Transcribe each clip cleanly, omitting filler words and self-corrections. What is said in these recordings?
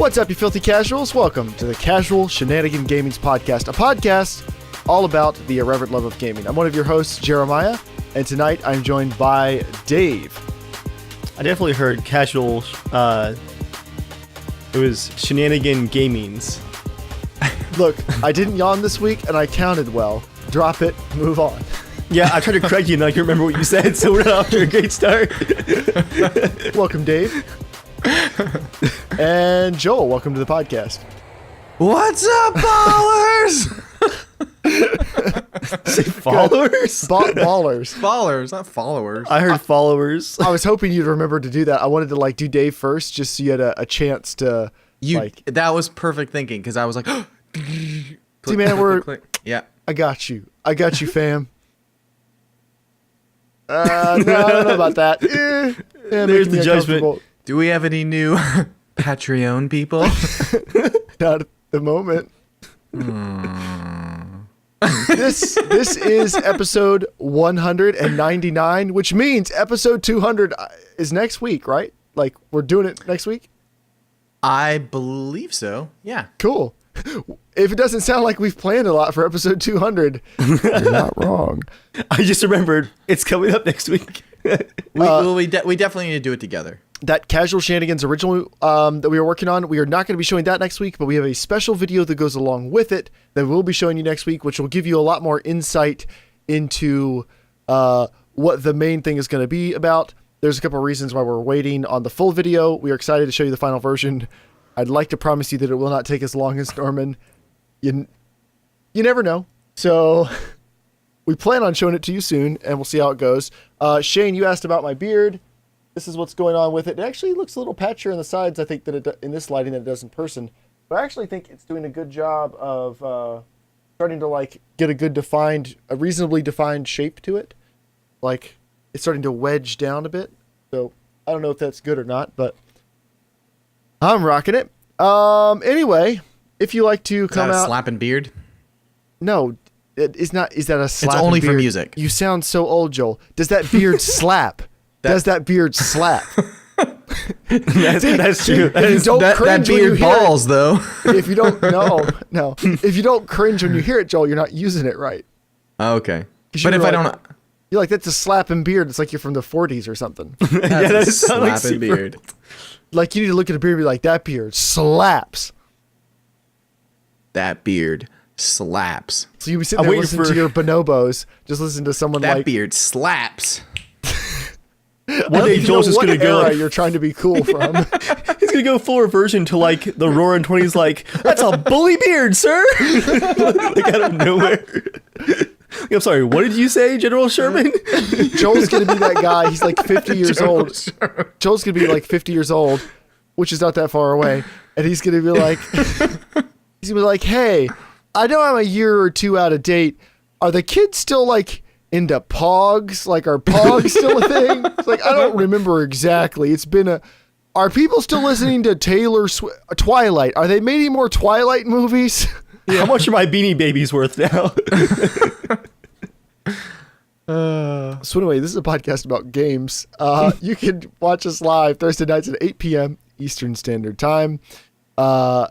What's up, you filthy casuals? Welcome to the Casual Shenanigans Gaming's podcast, a podcast all about the irreverent love of gaming. I'm one of your hosts, Jeremiah, and tonight I'm joined by Dave. I definitely heard casual, it was Shenanigans Gamings. Look, I didn't yawn this week, and I counted well. Drop it, move on. Yeah, I tried to correct you, and I can't remember what you said, so we're off to a great start. Welcome, Dave. And Joel, welcome to the podcast. What's up, ballers? Say followers? Ballers. Ballers, not followers. I heard followers. I was hoping you'd remember to do that. I wanted to do Dave first, just so you had a chance to. That was perfect thinking, because I was like, see, man, yeah. I got you, fam. No, I don't know about that. There's the judgment. Do we have any new Patreon people? Not at the moment. This is episode 199, which means episode 200 is next week, right? Like, we're doing it next week? I believe so, yeah. Cool. If it doesn't sound like we've planned a lot for episode 200, you're not wrong. I just remembered it's coming up next week. We definitely need to do it together. That Casual Shenanigans original that we were working on, we are not going to be showing that next week, but we have a special video that goes along with it that we'll be showing you next week, which will give you a lot more insight into what the main thing is going to be about. There's a couple of reasons why we're waiting on the full video. We are excited to show you the final version. I'd like to promise you that it will not take as long as Norman. You never know. So we plan on showing it to you soon, and we'll see how it goes. Shane, you asked about my beard. This is what's going on with it. It actually looks a little patchier on the sides, I think, that in this lighting than it does in person. But I actually think it's doing a good job of starting to get a reasonably defined shape to it. Like, it's starting to wedge down a bit. So I don't know if that's good or not, but I'm rocking it. Anyway, if you like to come out... Is that a slapping beard? No, it is not. Is that a slapping beard? It's only for music. You sound so old, Joel. Does that beard slap? Does that beard slap? That's true. That beard balls, though. If you don't, no. If you don't cringe when you hear it, Joel, you're not using it right. Okay. But if I don't... You're like, that's a slapping beard. It's like you're from the 40s or something. That's a slapping beard. Like, you need to look at a beard and be like, that beard slaps. That beard slaps. So you be sitting there listening to your bonobos, just listen to someone that beard slaps. One day Joel's just going to go... you're trying to be cool from. He's going to go full reversion to the Roaring 20s, that's a bully beard, sir! Out of nowhere. I'm sorry, what did you say, General Sherman? Joel's going to be that guy. He's 50 years old. Joel's going to be 50 years old, which is not that far away. And he's going to be like, hey, I know I'm a year or two out of date. Are the kids still into pogs? Are pogs still a thing? It's I don't remember exactly. It's been are people still listening to Twilight? Are they making more Twilight movies? How much are my Beanie Babies worth now? So anyway, this is a podcast about games. You can watch us live Thursday nights at 8 p.m. Eastern Standard Time on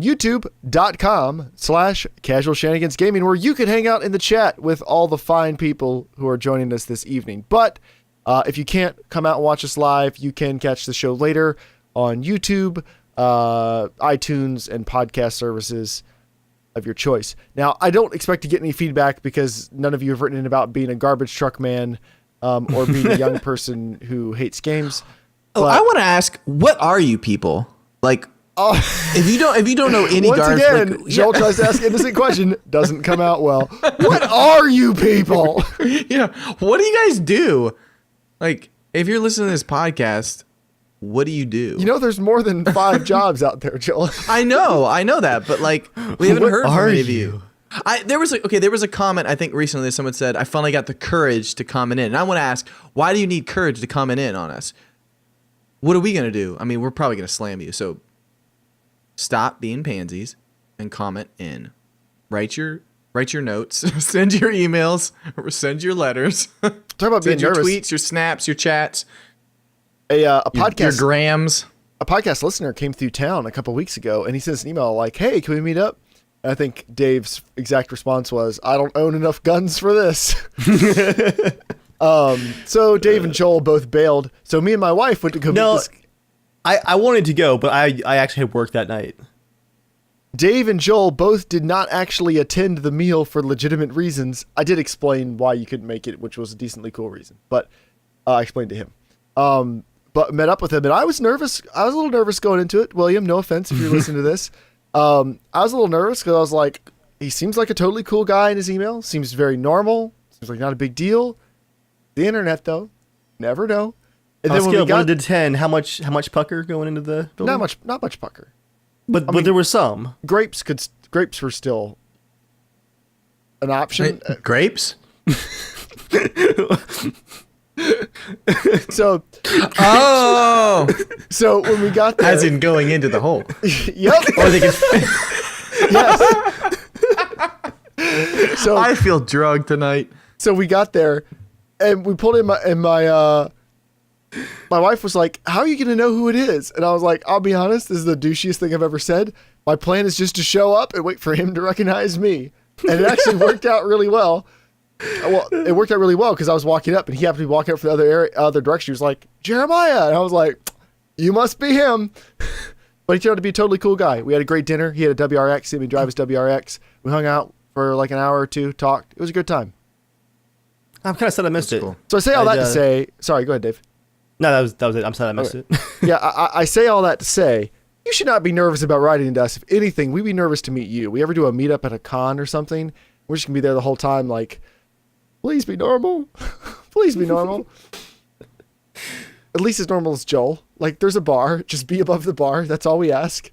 youtube.com/casualshenanigansgaming, where you can hang out in the chat with all the fine people who are joining us this evening. But if you can't come out and watch us live, you can catch the show later on YouTube, iTunes, and podcast services of your choice. Now, I don't expect to get any feedback because none of you have written in about being a garbage truck man or being a young person who hates games. I want to ask, what are you people? If you don't know any Once again, Joel tries to ask innocent question, doesn't come out well. What are you people? Yeah, what do you guys do? If you're listening to this podcast, what do you do? There's more than 5 jobs out there, Joel. I know that, but we haven't heard from any of you. There was a comment I think recently that someone said, I finally got the courage to comment in. And I want to ask, why do you need courage to comment in on us? What are we going to do? I mean, we're probably going to slam you. So stop being pansies and comment in. Write your notes, send your emails, or send your letters. Talk about being send your nervous. tweets, your snaps, your chats. A podcast. Your grams. a podcast listener came through town a couple weeks ago, and he sent us an email like, "Hey, can we meet up?" And I think Dave's exact response was, "I don't own enough guns for this." So Dave and Joel both bailed. So me and my wife went to go meet this. I wanted to go, but I actually had work that night. Dave and Joel both did not actually attend the meal for legitimate reasons. I did explain why you couldn't make it, which was a decently cool reason, but I explained to him. But met up with him, and I was nervous. I was a little nervous going into it. William, no offense if you're listening to this. I was a little nervous because I was like, he seems like a totally cool guy in his email. Seems very normal. Seems like not a big deal. The internet, though, never know. And On a scale of 1 to 10, how much pucker going into the building? not much pucker. But there were some. Grapes were still an option. Grapes? So when we got there, as in going into the hole. Yep. Or they can. Yes. So I feel drugged tonight. So we got there, and we pulled in my wife was like, "How are you gonna know who it is?" And I was like, "I'll be honest, this is the douchiest thing I've ever said. My plan is just to show up and wait for him to recognize me." And it actually worked out really well. Well, it worked out really well because I was walking up, and he happened to be walking up from the other direction. He was like, "Jeremiah," and I was like, "You must be him." But he turned out to be a totally cool guy. We had a great dinner. He had a WRX. He had me drive his WRX. We hung out for like an hour or two, talked. It was a good time. I'm kind of sad I missed it. Cool. So I say all that to say, sorry, go ahead, Dave. No, that was it. I'm sad I missed it. Yeah, I say all that to say, you should not be nervous about writing to us. If anything, we'd be nervous to meet you. We ever do a meetup at a con or something, we're just going to be there the whole time like, please be normal. Please be normal. At least as normal as Joel. Like, there's a bar. Just be above the bar. That's all we ask.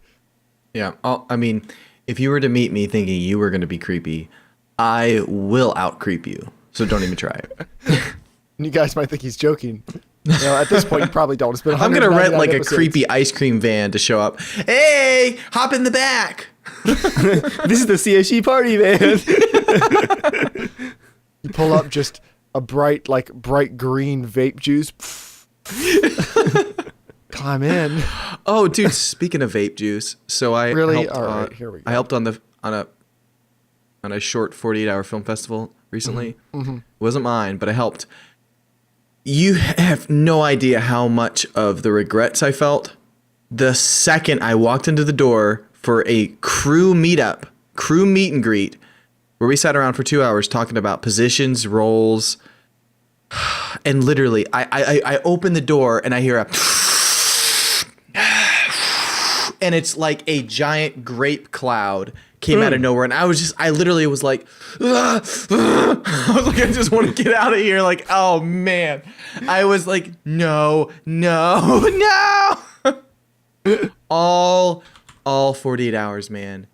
Yeah. I mean, if you were to meet me thinking you were going to be creepy, I will out-creep you. So don't even try it. And you guys might think he's joking. You know, at this point, you probably don't. It's been I'm going to rent like episodes. a creepy ice cream van to show up. Hey, hop in the back. This is the CSG party, man. You pull up just a bright green vape juice. Climb in. Oh, dude, speaking of vape juice, so I Really? helped, All right, here we go. I helped on a short 48-hour film festival recently. Mm-hmm. It wasn't mine, but I helped. You have no idea how much of the regrets I felt the second I walked into the door for a crew meet and greet, where we sat around for 2 hours talking about positions, roles, and literally I open the door and I hear a and it's like a giant grape cloud came out of nowhere, and I literally was like, I was like, I just want to get out of here. Like, oh man, I was like, no. all 48 hours, man,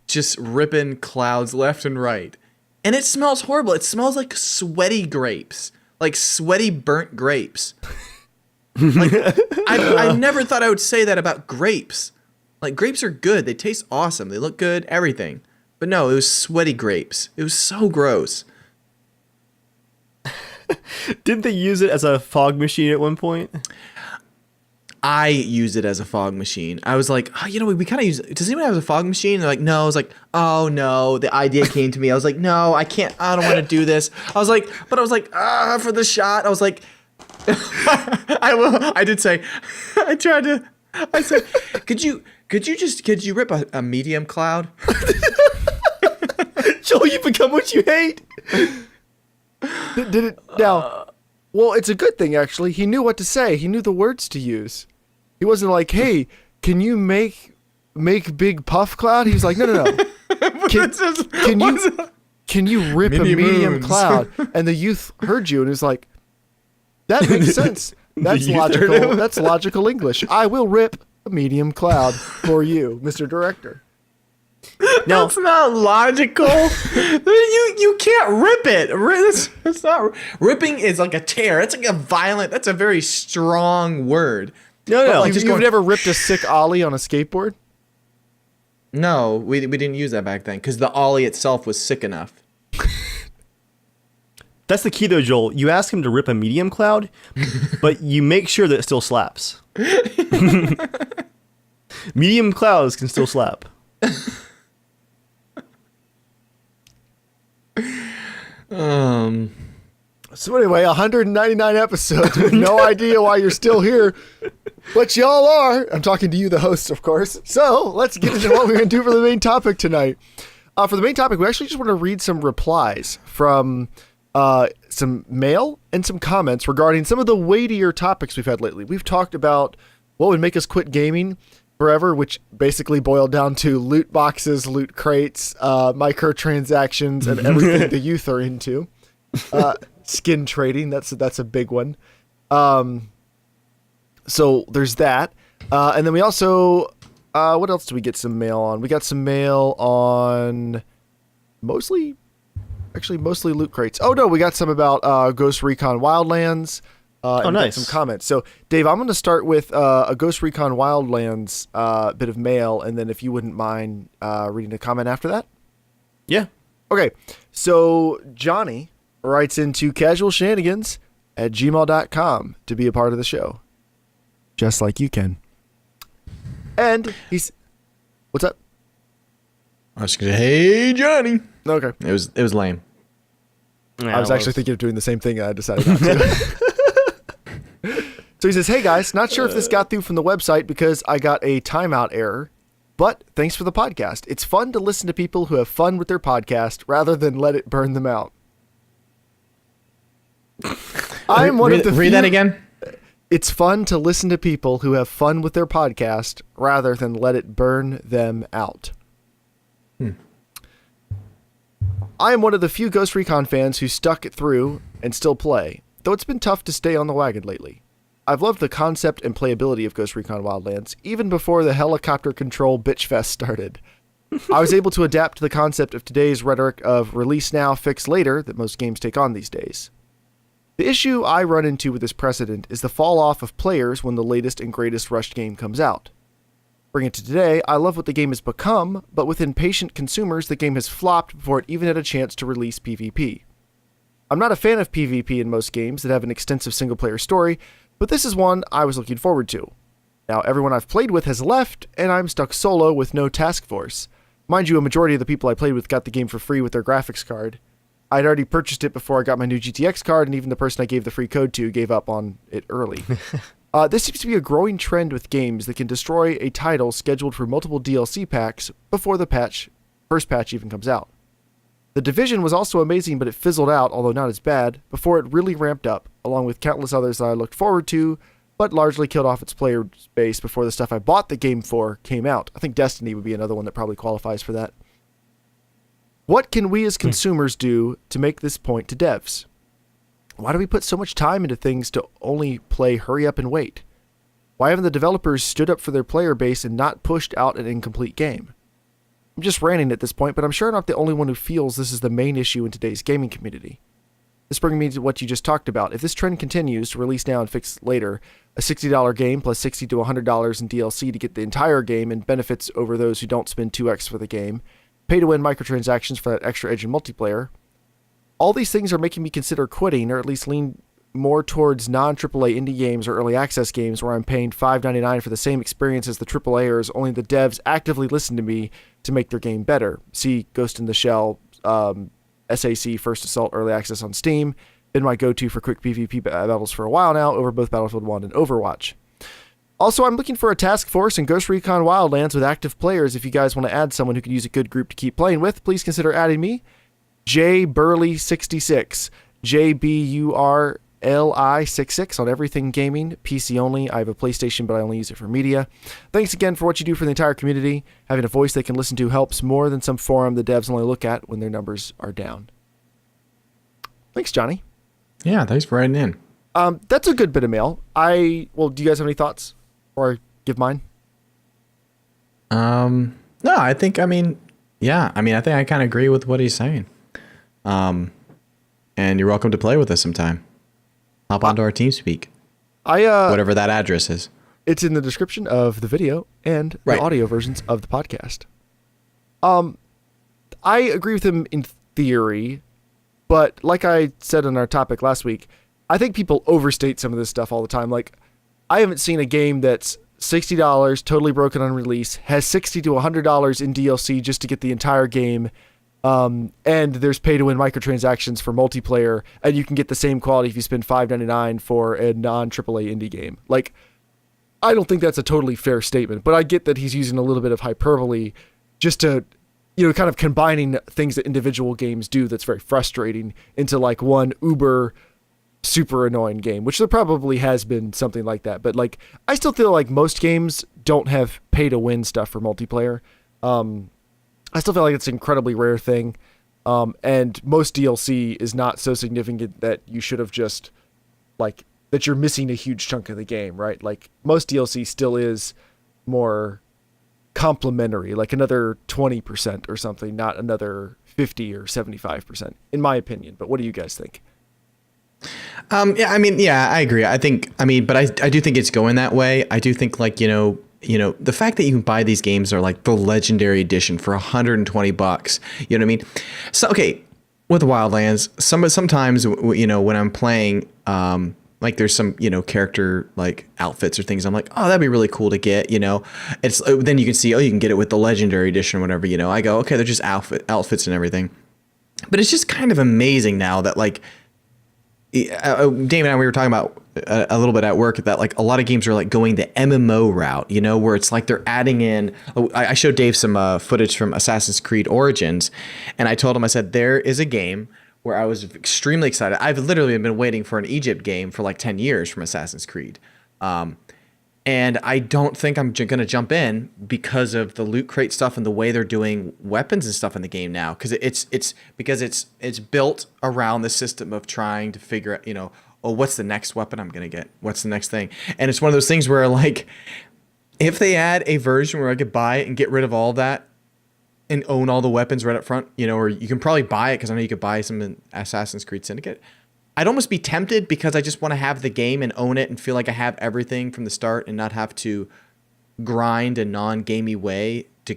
just ripping clouds left and right, and it smells horrible. It smells like sweaty grapes, like sweaty burnt grapes. Like, I never thought I would say that about grapes. Like, grapes are good. They taste awesome. They look good, everything. But no, it was sweaty grapes. It was so gross. Didn't they use it as a fog machine at one point? I used it as a fog machine. I was like, oh, we kind of use it. Does anyone have a fog machine? They're like, no. I was like, oh, no. The idea came to me. I was like, no, I can't. I don't want to do this. I was like, for the shot. I was like, I did say, I said, could you rip a medium cloud? Joel, you become what you hate. Did it now? Well, it's a good thing actually. He knew what to say. He knew the words to use. He wasn't like, "Hey, can you make big puff cloud?" He was like, "No. Can you rip Mini a medium moons. cloud?" And the youth heard you and was like, "That makes sense. That's youth heard logical. him. That's logical English. I will rip a medium cloud for you, Mr. Director." No, That's not logical. You can't rip it. It's not. Ripping is like a tear. It's like that's a very strong word. no. like, You've never ripped a sick ollie on a skateboard? No, we didn't use that back then because the ollie itself was sick enough. That's the key though, Joel. You ask him to rip a medium cloud, but you make sure that it still slaps. Medium clouds can still slap. So anyway, 199 episodes with no idea why you're still here, but y'all are. I'm talking to you, the host, of course. So let's get into what we're going to do for the main topic tonight. For the main topic, we actually just want to read some replies from some mail and some comments regarding some of the weightier topics we've had lately. We've talked about what would make us quit gaming forever, which basically boiled down to loot boxes, loot crates, microtransactions, and everything the youth are into. Skin trading, that's a big one. So there's that. And then we also, what else do we get some mail on? We got some mail on mostly loot crates. Oh no, we got some about Ghost Recon Wildlands. And nice. Some comments. So Dave, I'm going to start with a Ghost Recon Wildlands bit of mail, and then if you wouldn't mind reading a comment after that. Yeah. Okay, so Johnny writes into casualshenanigans@gmail.com to be a part of the show. Just like you can. And he's... What's up? I was gonna say, hey Johnny. Okay. It was lame. I was actually thinking of doing the same thing, and I decided not to. So he says, hey guys, not sure if this got through from the website because I got a timeout error, but thanks for the podcast. It's fun to listen to people who have fun with their podcast rather than let it burn them out. I'm one of the Read few, that again. It's fun to listen to people who have fun with their podcast rather than let it burn them out. I am one of the few Ghost Recon fans who stuck it through and still play, though it's been tough to stay on the wagon lately. I've loved the concept and playability of Ghost Recon Wildlands, even before the helicopter control bitch fest started. I was able to adapt to the concept of today's rhetoric of release now, fix later that most games take on these days. The issue I run into with this precedent is the fall off of players when the latest and greatest rushed game comes out. Bring it to today, I love what the game has become, but with impatient consumers, the game has flopped before it even had a chance to release PvP. I'm not a fan of PvP in most games that have an extensive single-player story, but this is one I was looking forward to. Now, everyone I've played with has left, and I'm stuck solo with no task force. Mind you, a majority of the people I played with got the game for free with their graphics card. I'd already purchased it before I got my new GTX card, and even the person I gave the free code to gave up on it early. This seems to be a growing trend with games that can destroy a title scheduled for multiple DLC packs before the first patch even comes out. The Division was also amazing, but it fizzled out, although not as bad, before it really ramped up, along with countless others that I looked forward to, but largely killed off its player base before the stuff I bought the game for came out. I think Destiny would be another one that probably qualifies for that. What can we as consumers do to make this point to devs? Why do we put so much time into things to only play hurry up and wait? Why haven't the developers stood up for their player base and not pushed out an incomplete game? I'm just ranting at this point, but I'm sure I'm not the only one who feels this is the main issue in today's gaming community. This brings me to what you just talked about. If this trend continues, release now and fix later, a $60 game plus $60 to $100 in DLC to get the entire game and benefits over those who don't spend 2x for the game, pay-to-win microtransactions for that extra edge in multiplayer. All these things are making me consider quitting, or at least lean more towards non-AAA indie games or early access games where I'm paying $5.99 for the same experience as the AAAers, only the devs actively listen to me to make their game better. See Ghost in the Shell, SAC First Assault Early Access on Steam. Been my go-to for quick PvP battles for a while now over both Battlefield 1 and Overwatch. Also, I'm looking for a task force in Ghost Recon Wildlands with active players. If you guys want to add someone who could use a good group to keep playing with, please consider adding me. J Burley66, JBURLI66 on everything gaming, PC only. I have a PlayStation, but I only use it for media. Thanks again for what you do for the entire community. Having a voice they can listen to helps more than some forum the devs only look at when their numbers are down. Thanks, Johnny. Yeah, thanks for writing in. That's a good bit of mail. Do you guys have any thoughts? Or give mine? No, I think I think I kind of agree with what he's saying. And you're welcome to play with us sometime. Hop onto our Teamspeak. Whatever that address is. It's in the description of the video and the audio versions of the podcast. I agree with him in theory, But like I said on our topic last week, I think people overstate some of this stuff all the time. Like, I haven't seen a game that's $60, totally broken on release, has $60 to $100 in DLC just to get the entire game, and there's pay-to-win microtransactions for multiplayer, and you can get the same quality if you spend $5.99 for a non-AAA indie game. Like, I don't think that's a totally fair statement, but I get that he's using a little bit of hyperbole just to, kind of combining things that individual games do that's very frustrating into like one uber super annoying game, which there probably has been something like that. But like, I still feel like most games don't have pay to win stuff for multiplayer. I still feel like it's an incredibly rare thing. And most DLC is not so significant that you should have just like, that you're missing a huge chunk of the game, right? Like most DLC still is more complementary, like another 20% or something, not another 50 or 75%, in my opinion. But what do you guys think? I agree. But I do think it's going that way. I do think like, the fact that you can buy these games are like the legendary edition for $120. You know what I mean? So, okay. With Wildlands, sometimes, when I'm playing, like there's some, character like outfits or things. I'm like, oh, that'd be really cool to get, it's then you can see, you can get it with the legendary edition or whatever, I go, okay, they're just outfits and everything. But it's just kind of amazing now that like, Dave and I, we were talking about a little bit at work that like a lot of games are like going the MMO route, where it's like they're adding in. I showed Dave some footage from Assassin's Creed Origins, and I told him, I said, there is a game where I was extremely excited. I've literally been waiting for an Egypt game for like 10 years from Assassin's Creed. And I don't think I'm going to jump in because of the loot crate stuff and the way they're doing weapons and stuff in the game now. Because it's built around the system of trying to figure out, what's the next weapon I'm going to get? What's the next thing? And it's one of those things where like, if they add a version where I could buy it and get rid of all that and own all the weapons right up front, or you can probably buy it because I know you could buy some in Assassin's Creed Syndicate. I'd almost be tempted because I just want to have the game and own it and feel like I have everything from the start and not have to grind a non-gamey way to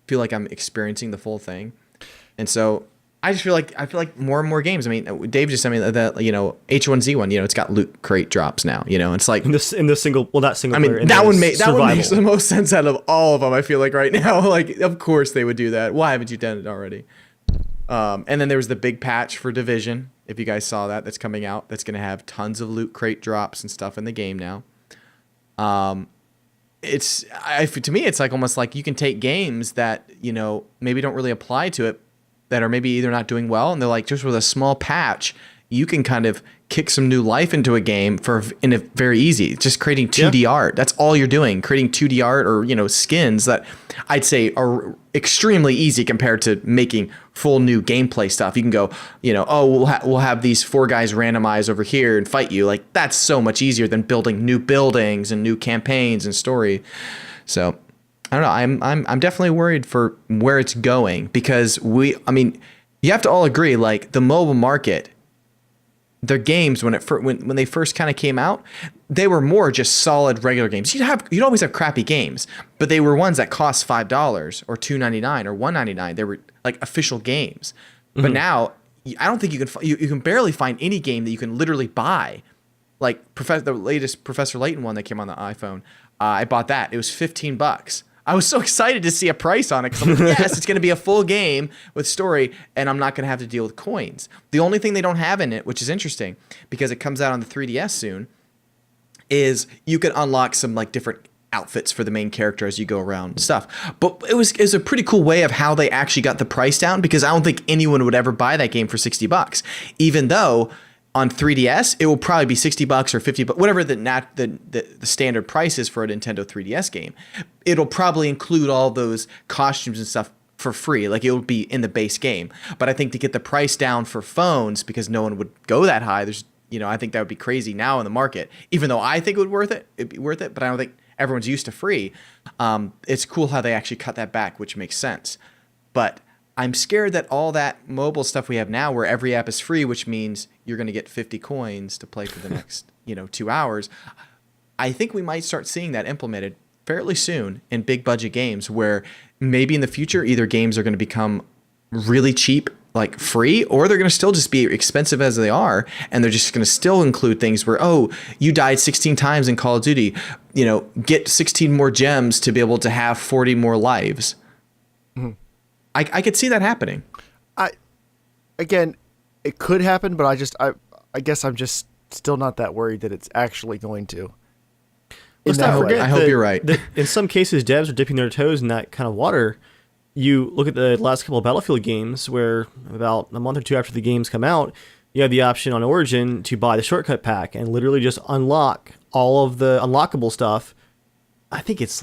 feel like I'm experiencing the full thing. And so I feel like more and more games. I mean, Dave just sent me that H1Z1, it's got loot crate drops now, and it's like in the single, well, not single. I mean, player, that one makes survival. the most sense out of all of them. I feel like right now, like of course they would do that. Why haven't you done it already? And then there was the big patch for Division. If you guys saw that, that's coming out. That's going to have tons of loot crate drops and stuff in the game now. To me, it's like almost like you can take games that, maybe don't really apply to it, that are maybe either not doing well, and they're like, just with a small patch, you can kind of kick some new life into a game in a very easy, just creating 2D art. That's all you're doing, creating 2D art or, skins that I'd say are extremely easy compared to making full new gameplay stuff. You can go, we'll have these 4 guys randomized over here and fight you. Like that's so much easier than building new buildings and new campaigns and story. So I don't know. I'm definitely worried for where it's going because you have to all agree, like the mobile market, their games when they first kind of came out, they were more just solid regular games. You'd always have crappy games, but they were ones that cost $5 or $2.99 or $1.99. They were like official games. Mm-hmm. But now I don't think you can barely find any game that you can literally buy. Like the latest Professor Layton one that came on the iPhone, I bought that. It was $15. I was so excited to see a price on it because I'm like, yes, it's going to be a full game with story, and I'm not going to have to deal with coins. The only thing they don't have in it, which is interesting because it comes out on the 3DS soon, is you can unlock some like different outfits for the main character as you go around and stuff. But it was a pretty cool way of how they actually got the price down because I don't think anyone would ever buy that game for $60, even though on 3DS, it will probably be $60 or $50, whatever the standard price is for a Nintendo 3DS game. It'll probably include all those costumes and stuff for free. Like it will be in the base game. But I think to get the price down for phones, because no one would go that high, I think that would be crazy now in the market. Even though I think it'd be worth it, but I don't think everyone's used to free. It's cool how they actually cut that back, which makes sense. But I'm scared that all that mobile stuff we have now where every app is free, which means you're going to get 50 coins to play for the next, 2 hours. I think we might start seeing that implemented fairly soon in big budget games where maybe in the future, either games are going to become really cheap like free, or they're going to still just be expensive as they are, and they're just going to still include things where, oh, you died 16 times in Call of Duty, get 16 more gems to be able to have 40 more lives. Mm-hmm. I could see that happening. Again, it could happen, but I guess I'm just still not that worried that it's actually going to. Let's not forget. I hope you're right. In some cases, devs are dipping their toes in that kind of water. You look at the last couple of Battlefield games where about a month or two after the games come out, you have the option on Origin to buy the shortcut pack and literally just unlock all of the unlockable stuff. I think it's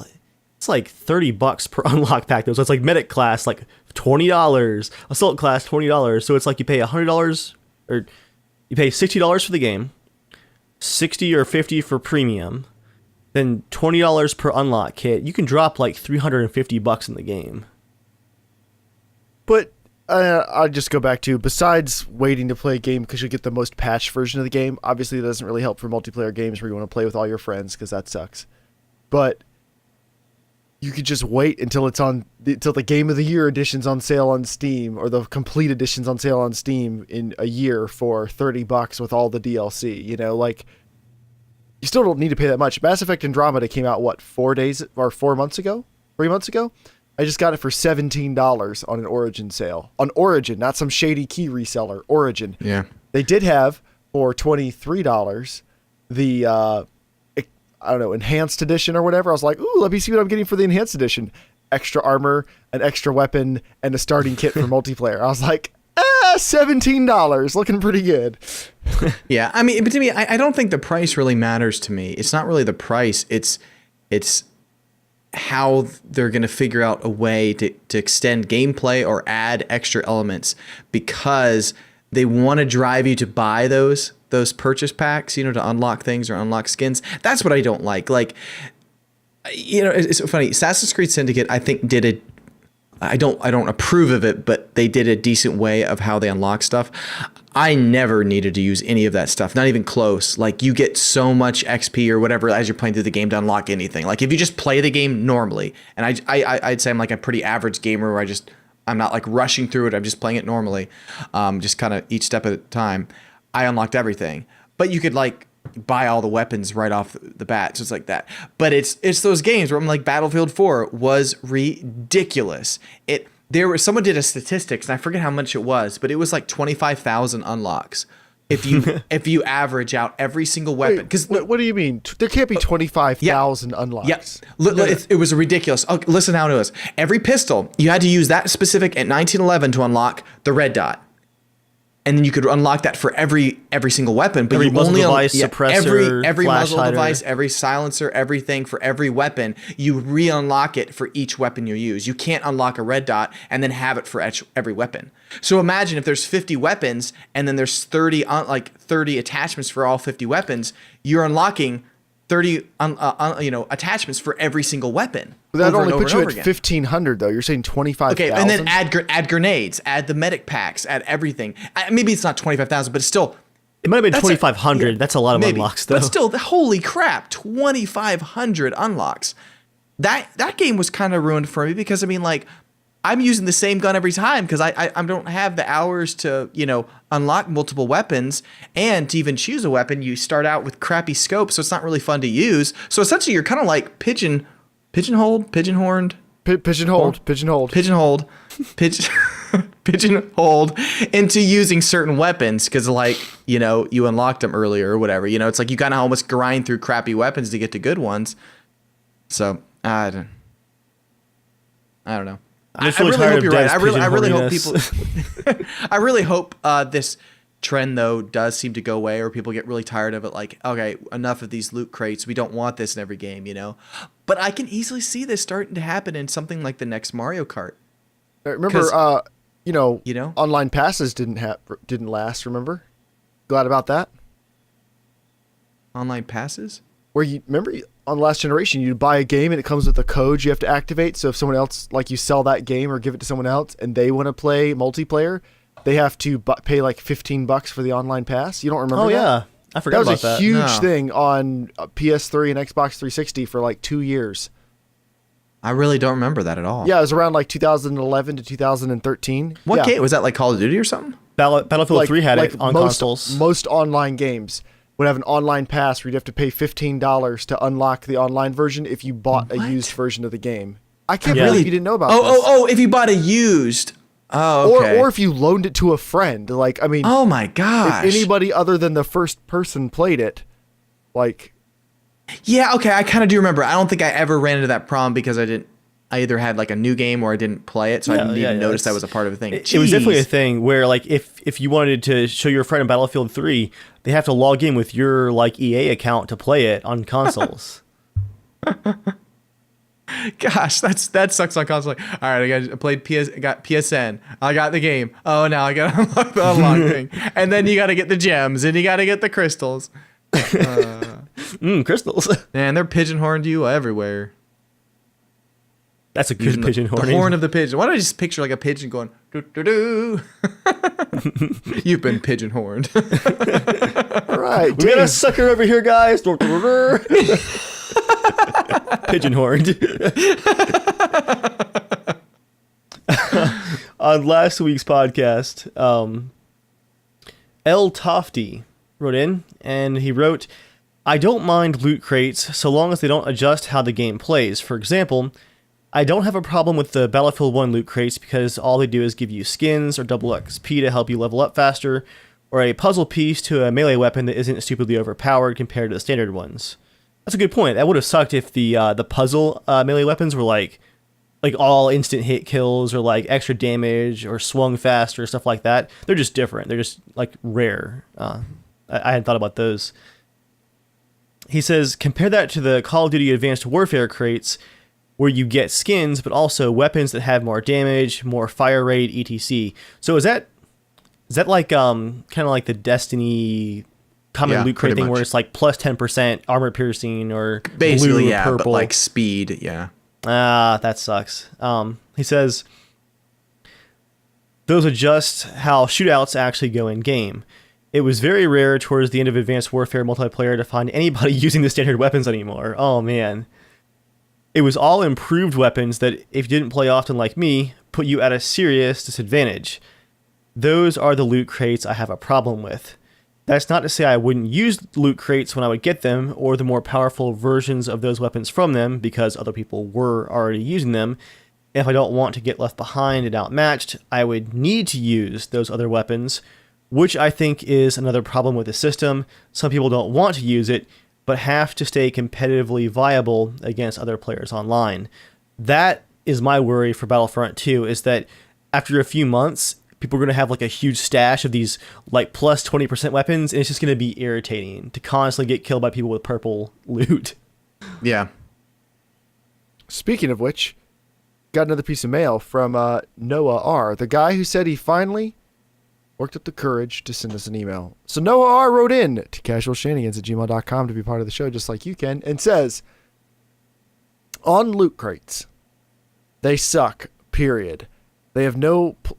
like $30 per unlock pack though. So it's like medic class, like $20, assault class, $20. So it's like you pay $100 or you pay $60 for the game, $60 or $50 for premium, then $20 per unlock kit. You can drop like $350 in the game. But I'll just go back to, besides waiting to play a game because you get the most patched version of the game, obviously that doesn't really help for multiplayer games where you want to play with all your friends because that sucks. But you could just wait until until the Game of the Year edition's on sale on Steam, or the complete edition's on sale on Steam in a year for $30 with all the DLC. You still don't need to pay that much. Mass Effect Andromeda came out 4 months ago? 3 months ago? I just got it for $17 on an Origin sale. On Origin, not some shady key reseller. Origin. Yeah. They did have for $23 the enhanced edition or whatever. I was like, ooh, let me see what I'm getting for the enhanced edition. Extra armor, an extra weapon, and a starting kit for multiplayer. I was like, $17, looking pretty good. Yeah, I mean, but to me, I don't think the price really matters to me. It's not really the price. It's how they're going to figure out a way to extend gameplay or add extra elements, because they want to drive you to buy those purchase packs, to unlock things or unlock skins. That's what I don't like. It's so funny. Assassin's Creed Syndicate, I think, I don't approve of it, but they did a decent way of how they unlock stuff. I never needed to use any of that stuff, not even close. Like, you get so much XP or whatever as you're playing through the game to unlock anything. Like, if you just play the game normally, and I'd say I'm like a pretty average gamer where I'm not like rushing through it. I'm just playing it normally, just kind of each step at a time. I unlocked everything, but you could like buy all the weapons right off the bat, just like that. But it's those games where I'm like, Battlefield 4 was ridiculous. Someone did a statistics, and I forget how much it was, but it was like 25,000 unlocks if you average out every single weapon. Because what do you mean? There can't be 25,000 unlocks. Yes, it was ridiculous. Oh, listen how it was. Every pistol, you had to use that specific at 1911 to unlock the red dot. And then you could unlock that for every single weapon, but every you muzzle only device, suppressor, every flash muzzle hider. device, every silencer, everything for every weapon. You re-unlock it for each weapon you use. You can't unlock a red dot and then have it for every weapon. So imagine if there's 50 weapons and then there's 30 attachments for all 50 weapons. You're unlocking 30 attachments for every single weapon. But that only puts you at 1,500 though. You're saying 25,000. Okay, and then add grenades, add the medic packs, add everything. Maybe it's not 25,000, but it's still. It might have been 2,500. That's a lot of unlocks though. But still, holy crap, 2,500 unlocks. That game was kind of ruined for me because I'm using the same gun every time because I don't have the hours to unlock multiple weapons, and to even choose a weapon you start out with crappy scopes, so it's not really fun to use. So essentially you're kind of like pigeonholed into using certain weapons because you unlocked them earlier or whatever. It's like you kind of almost grind through crappy weapons to get to good ones. So I don't know. I really hope you're right. I really hope people. I really hope this trend though does seem to go away, or people get really tired of it. Like, okay, enough of these loot crates. We don't want this in every game, But I can easily see this starting to happen in something like the next Mario Kart. Remember, online passes didn't last. Remember? Glad about that. Online passes? Where remember on Last Generation, you buy a game and it comes with a code you have to activate. So if someone else, you sell that game or give it to someone else and they want to play multiplayer, they have to pay like $15 for the online pass. You don't remember that? Oh, yeah. I forgot about that. That was a huge thing on PS3 and Xbox 360 for 2 years. I really don't remember that at all. Yeah, it was around like 2011 to 2013. What Yeah. game was that? Like Call of Duty or something? Battlefield 3 had it on most, consoles. Most online games would have an online pass where you'd have to pay $15 to unlock the online version if you bought a used version of the game. I can't believe you didn't know about this. Oh, if you bought a used. Oh, okay. Or if you loaned it to a friend. Like, I mean, oh my gosh. if anybody other than the first person played it, like... Yeah, okay, I kind of do remember. I don't think I ever ran into that problem because I either had like a new game or I didn't play it, so I didn't even notice that was a part of the thing. It was definitely a thing where, like, if you wanted to show your friend in Battlefield 3, they have to log in with your like EA account to play it on consoles. Gosh, that sucks on console. Like, all right, I got PSN. I got the game. Oh, now I got to unlock the unlock thing, and then you got to get the gems and you got to get the crystals. Crystals. Man, they're pigeonhorned you everywhere. That's a good pigeon horn. The horn of the pigeon. Why don't I just picture like a pigeon going doo doo doo? You've been pigeonhorned. All right, we got a sucker over here, guys. Pigeon horned. On last week's podcast, L Tofty wrote in, and he wrote, "I don't mind loot crates so long as they don't adjust how the game plays. For example, I don't have a problem with the Battlefield 1 loot crates because all they do is give you skins or double XP to help you level up faster, or a puzzle piece to a melee weapon that isn't stupidly overpowered compared to the standard ones." That's a good point. That would have sucked if the puzzle melee weapons were like all instant hit kills or like extra damage or swung fast or stuff like that. They're just different. They're just like rare. I hadn't thought about those. He says, compare that to the Call of Duty Advanced Warfare crates where you get skins, but also weapons that have more damage, more fire rate, etc. So is that like kind of like the Destiny common loot crate thing where it's like plus 10% armor piercing or basically blue or purple? But like speed, yeah. That sucks. He says those adjust how shootouts actually go in game. It was very rare towards the end of Advanced Warfare multiplayer to find anybody using the standard weapons anymore. Oh man. It was all improved weapons that, if you didn't play often like me, put you at a serious disadvantage. Those are the loot crates I have a problem with. That's not to say I wouldn't use loot crates when I would get them, or the more powerful versions of those weapons from them, because other people were already using them. If I don't want to get left behind and outmatched, I would need to use those other weapons, which I think is another problem with the system. Some people don't want to use it, but have to stay competitively viable against other players online. That is my worry for Battlefront 2, is that after a few months, people are going to have like a huge stash of these like plus 20% weapons, and it's just going to be irritating to constantly get killed by people with purple loot. Yeah. Speaking of which, got another piece of mail from Noah R., the guy who said he finally worked up the courage to send us an email. So Noah R. wrote in to casualshenanigans@gmail.com to be part of the show, just like you can, and says, on loot crates, they suck, period. They have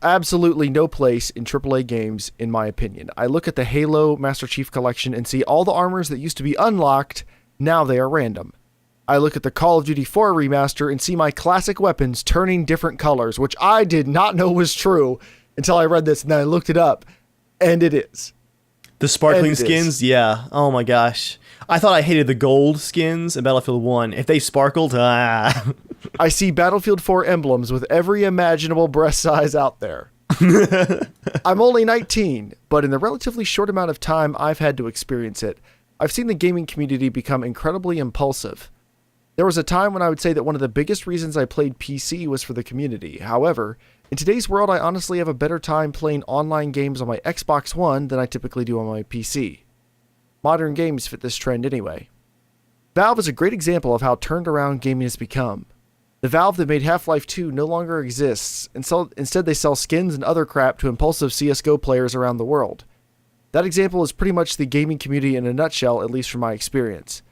absolutely no place in AAA games, in my opinion. I look at the Halo Master Chief Collection and see all the armors that used to be unlocked, now they are random. I look at the Call of Duty 4 remaster and see my classic weapons turning different colors, which I did not know was true until I read this, and then I looked it up, and it is. The sparkling skins? Yeah. Oh my gosh. I thought I hated the gold skins in Battlefield 1. If they sparkled, I see Battlefield 4 emblems with every imaginable breast size out there. I'm only 19, but in the relatively short amount of time I've had to experience it, I've seen the gaming community become incredibly impulsive. There was a time when I would say that one of the biggest reasons I played PC was for the community. However, in today's world, I honestly have a better time playing online games on my Xbox One than I typically do on my PC. Modern games fit this trend anyway. Valve is a great example of how turned around gaming has become. The Valve that made Half-Life 2 no longer exists, and instead they sell skins and other crap to impulsive CSGO players around the world. That example is pretty much the gaming community in a nutshell, at least from my experience.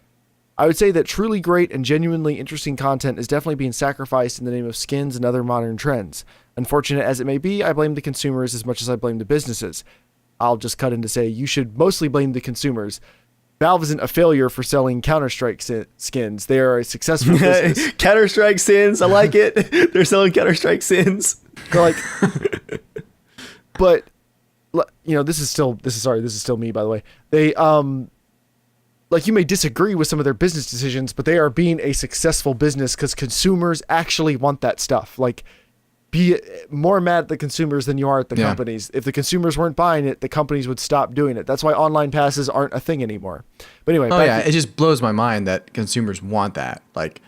I would say that truly great and genuinely interesting content is definitely being sacrificed in the name of skins and other modern trends. Unfortunate as it may be, I blame the consumers as much as I blame the businesses. I'll just cut in to say you should mostly blame the consumers. Valve isn't a failure for selling Counter-Strike skins. They are a successful business. Counter-Strike skins, I like it. They're selling Counter-Strike skins. Like, but this is still me, by the way. They like, you may disagree with some of their business decisions, but they are being a successful business because consumers actually want that stuff. Like, be more mad at the consumers than you are at the companies. If the consumers weren't buying it, the companies would stop doing it. That's why online passes aren't a thing anymore. But anyway. It just blows my mind that consumers want that. Like,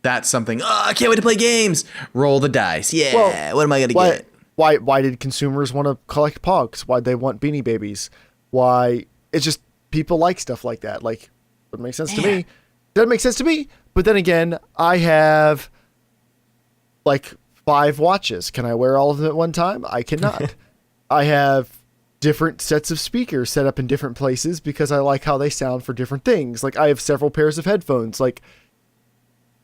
that's something, I can't wait to play games. Roll the dice. Yeah, well, what am I going to get? Why did consumers want to collect Pogs? Why'd they want Beanie Babies? Why? It's just people like stuff like that. Like, it makes sense to me. Doesn't make sense to me. But then again, I have like 5 watches. Can I wear all of them at one time? I cannot. I have different sets of speakers set up in different places because I like how they sound for different things. Like, I have several pairs of headphones. Like,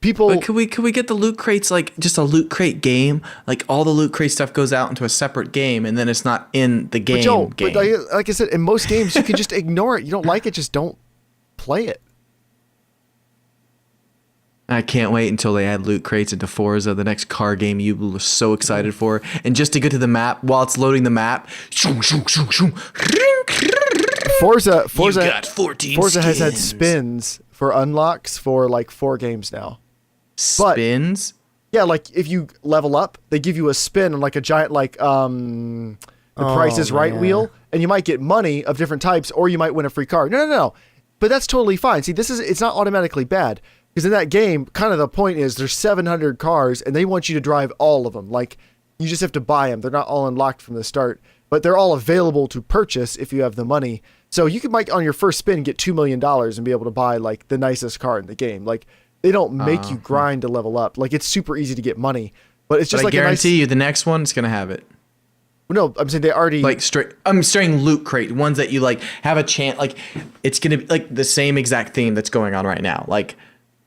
people. But could we get the loot crates, like just a loot crate game? Like, all the loot crate stuff goes out into a separate game, and then it's not in the game. But like I said, in most games you can just ignore it. You don't like it, just don't play it. I can't wait until they add loot crates into Forza, the next car game you were so excited for. And just to get to the map, while it's loading the map, Forza got 14 Forza has had skins. spins for unlocks for like 4 games now. Spins? Yeah, like if you level up, they give you a spin on like a giant the Price is Right wheel, and you might get money of different types, or you might win a free car. No. But that's totally fine. See, it's not automatically bad. Because in that game, kind of the point is there's 700 cars and they want you to drive all of them. Like, you just have to buy them. They're not all unlocked from the start, but they're all available to purchase if you have the money. So you might on your first spin get $2 million and be able to buy like the nicest car in the game. Like, they don't make you grind to level up. Like, it's super easy to get money, but it's just I guarantee you the next one's going to have it. No, I'm saying they already like I'm saying loot crate ones that you like have a chance. Like, it's going to be like the same exact theme that's going on right now. Like,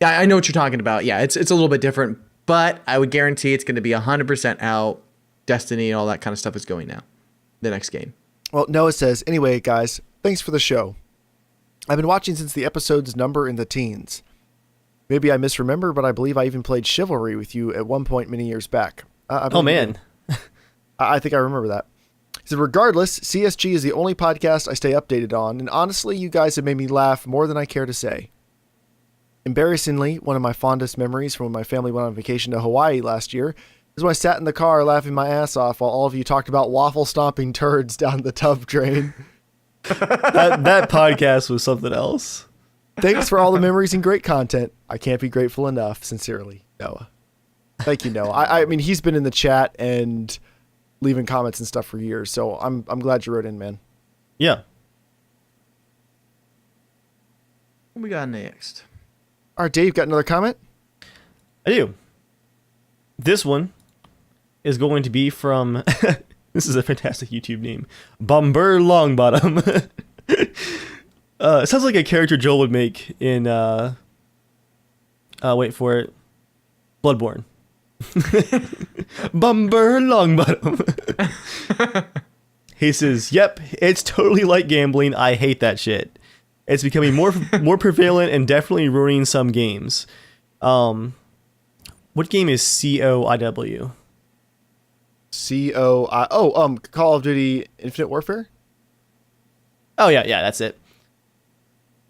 yeah, I know what you're talking about. Yeah, it's a little bit different, but I would guarantee it's going to be 100% out. Destiny and all that kind of stuff is going now. The next game. Well, Noah says, anyway, guys, thanks for the show. I've been watching since the episode's number in the teens. Maybe I misremember, but I believe I even played Chivalry with you at one point many years back. Oh, man. I think I remember that. He said, regardless, CSG is the only podcast I stay updated on, and honestly, you guys have made me laugh more than I care to say. Embarrassingly, one of my fondest memories from when my family went on vacation to Hawaii last year is when I sat in the car laughing my ass off while all of you talked about waffle stomping turds down the tub drain. that podcast was something else. Thanks for all the memories and great content. I can't be grateful enough. Sincerely, Noah. Thank you, Noah. I mean, he's been in the chat and leaving comments and stuff for years, so I'm glad you wrote in, man. Yeah. What we got next? All right, Dave, got another comment? I do. This one is going to be from, this is a fantastic YouTube name, Bomber Longbottom. It sounds like a character Joel would make in, wait for it, Bloodborne. Bomber Longbottom. He says, yep, it's totally like gambling. I hate that shit. It's becoming more prevalent and definitely ruining some games. What game is COIW? Call of Duty Infinite Warfare? Oh, yeah, that's it.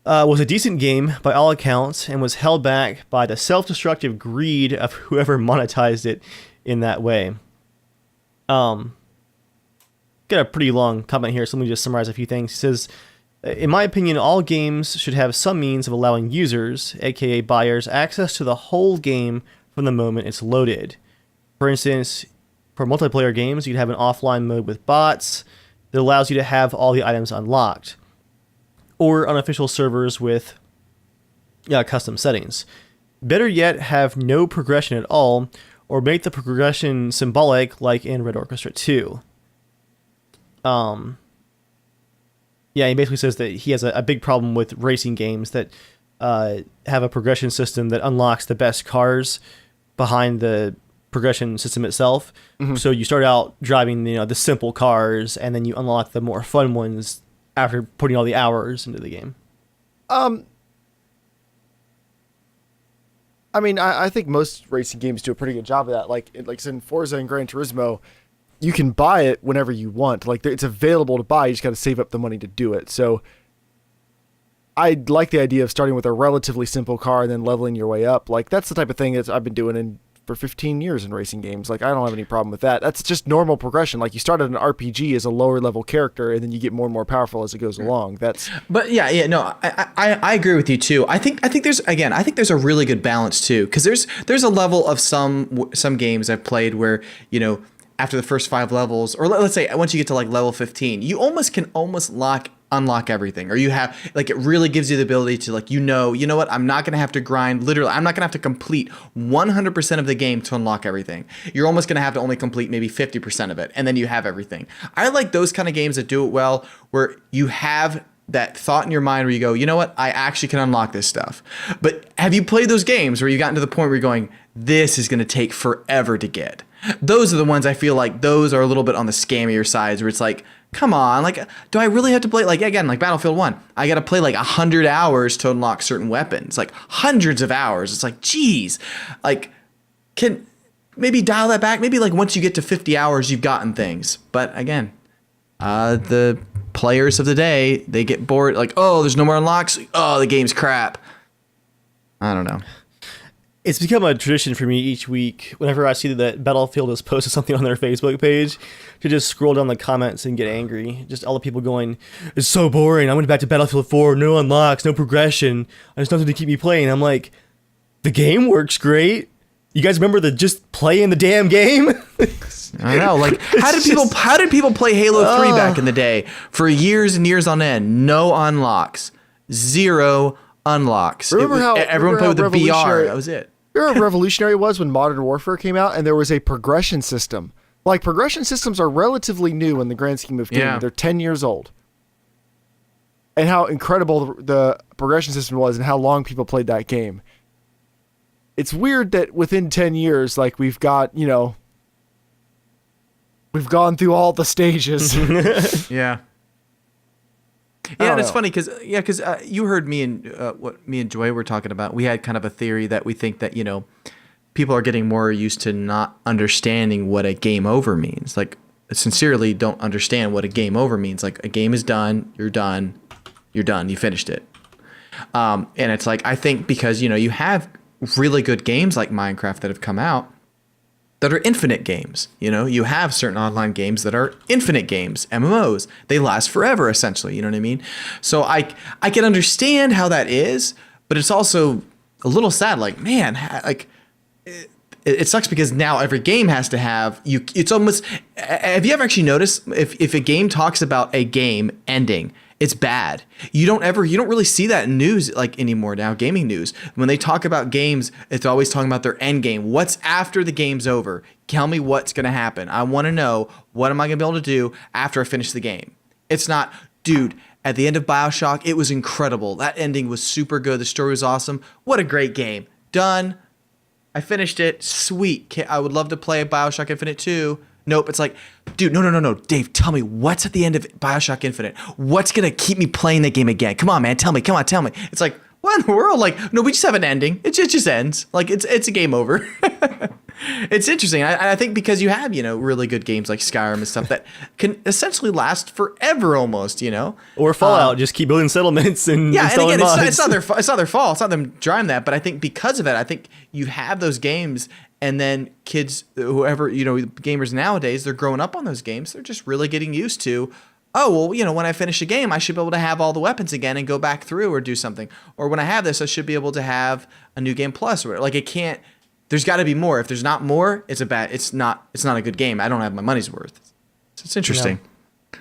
Was a decent game by all accounts and was held back by the self-destructive greed of whoever monetized it in that way. Got a pretty long comment here, so let me just summarize a few things. He says, in my opinion, all games should have some means of allowing users, aka buyers, access to the whole game from the moment it's loaded. For instance, for multiplayer games, you'd have an offline mode with bots that allows you to have all the items unlocked, or unofficial servers with custom settings. Better yet, have no progression at all, or make the progression symbolic like in Red Orchestra 2. Yeah, he basically says that he has a big problem with racing games that have a progression system that unlocks the best cars behind the progression system itself. Mm-hmm. So you start out driving the simple cars, and then you unlock the more fun ones after putting all the hours into the game. I mean, I think most racing games do a pretty good job of that. Like in Forza and Gran Turismo, you can buy it whenever you want. Like it's available to buy. You just got to save up the money to do it. So I like the idea of starting with a relatively simple car and then leveling your way up. Like that's the type of thing that I've been doing for 15 years in racing games. Like I don't have any problem with that. That's just normal progression. Like you start at an RPG as a lower level character and then you get more and more powerful as it goes along. But no, I agree with you too. I think there's a really good balance too, because there's a level of some games I've played where, you know, after the first 5 levels, or let's say once you get to like level 15, you can almost unlock everything, or you have like, it really gives you the ability to like, you know what, I'm not going to have to grind. Literally, I'm not going to have to complete 100% of the game to unlock everything. You're almost going to have to only complete maybe 50% of it, and then you have everything. I like those kind of games that do it well, where you have that thought in your mind where you go, you know what, I actually can unlock this stuff. But have you played those games where you've gotten to the point where you're going, this is going to take forever to get? Those are the ones I feel like those are a little bit on the scammier sides, where it's like, come on, like, do I really have to play, like, again, like Battlefield 1, I got to play like 100 hours to unlock certain weapons, like hundreds of hours. It's like, geez, like, can maybe dial that back. Maybe like once you get to 50 hours, you've gotten things. But again, the players of the day, they get bored, like, oh, there's no more unlocks. Oh, the game's crap. I don't know. It's become a tradition for me each week, whenever I see that Battlefield has posted something on their Facebook page, to just scroll down the comments and get angry. Just all the people going, it's so boring. I went back to Battlefield 4, no unlocks, no progression. There's nothing to keep me playing. I'm like, the game works great. You guys remember just playing the damn game? I know. Like, how did people play Halo 3 back in the day for years and years on end? No unlocks, 0 unlocks. Everyone played with the BR. That was it. Remember how revolutionary it was when Modern Warfare came out and there was a progression system? Like, progression systems are relatively new in the grand scheme of gaming. Yeah. They're 10 years old. And how incredible the progression system was and how long people played that game. It's weird that within 10 years, like, we've got, you know, we've gone through all the stages. Yeah. Yeah, and it's funny because you heard me and what me and Joy were talking about. We had kind of a theory that we think that, you know, people are getting more used to not understanding what a game over means. Like, sincerely don't understand what a game over means. Like, a game is done, you're done, you finished it. And it's like, I think because, you know, you have really good games like Minecraft that have come out that are infinite games. You know, you have certain online games that are infinite games, MMOs. They last forever, essentially. You know what I mean? So I can understand how that is, but it's also a little sad. Like, man, like, it sucks because now every game has to have you. It's almost. Have you ever actually noticed if a game talks about a game ending, it's bad. You don't really see that in news like anymore now, gaming news. When they talk about games, it's always talking about their end game. What's after the game's over? Tell me what's going to happen. I want to know, what am I going to be able to do after I finish the game? It's not, dude, at the end of BioShock, it was incredible. That ending was super good. The story was awesome. What a great game. Done. I finished it. Sweet. I would love to play BioShock Infinite 2. Nope, it's like, dude, no. Dave, tell me, what's at the end of BioShock Infinite? What's going to keep me playing the game again? Come on, man, tell me. It's like, what in the world? Like, no, we just have an ending. It just ends. Like, it's a game over. It's interesting. I think because you have, you know, really good games like Skyrim and stuff that can essentially last forever almost, you know? Or Fallout, just keep building settlements and installing again, mods. It's not their fault. It's not them driving that. But I think because of it, I think you have those games. And then kids, whoever, you know, gamers nowadays, they're growing up on those games. They're just really getting used to, oh, well, you know, when I finish a game, I should be able to have all the weapons again and go back through or do something. Or when I have this, I should be able to have a new game plus. Or like, it can't, there's got to be more. If there's not more, it's not a good game. I don't have my money's worth. So it's interesting. Yeah.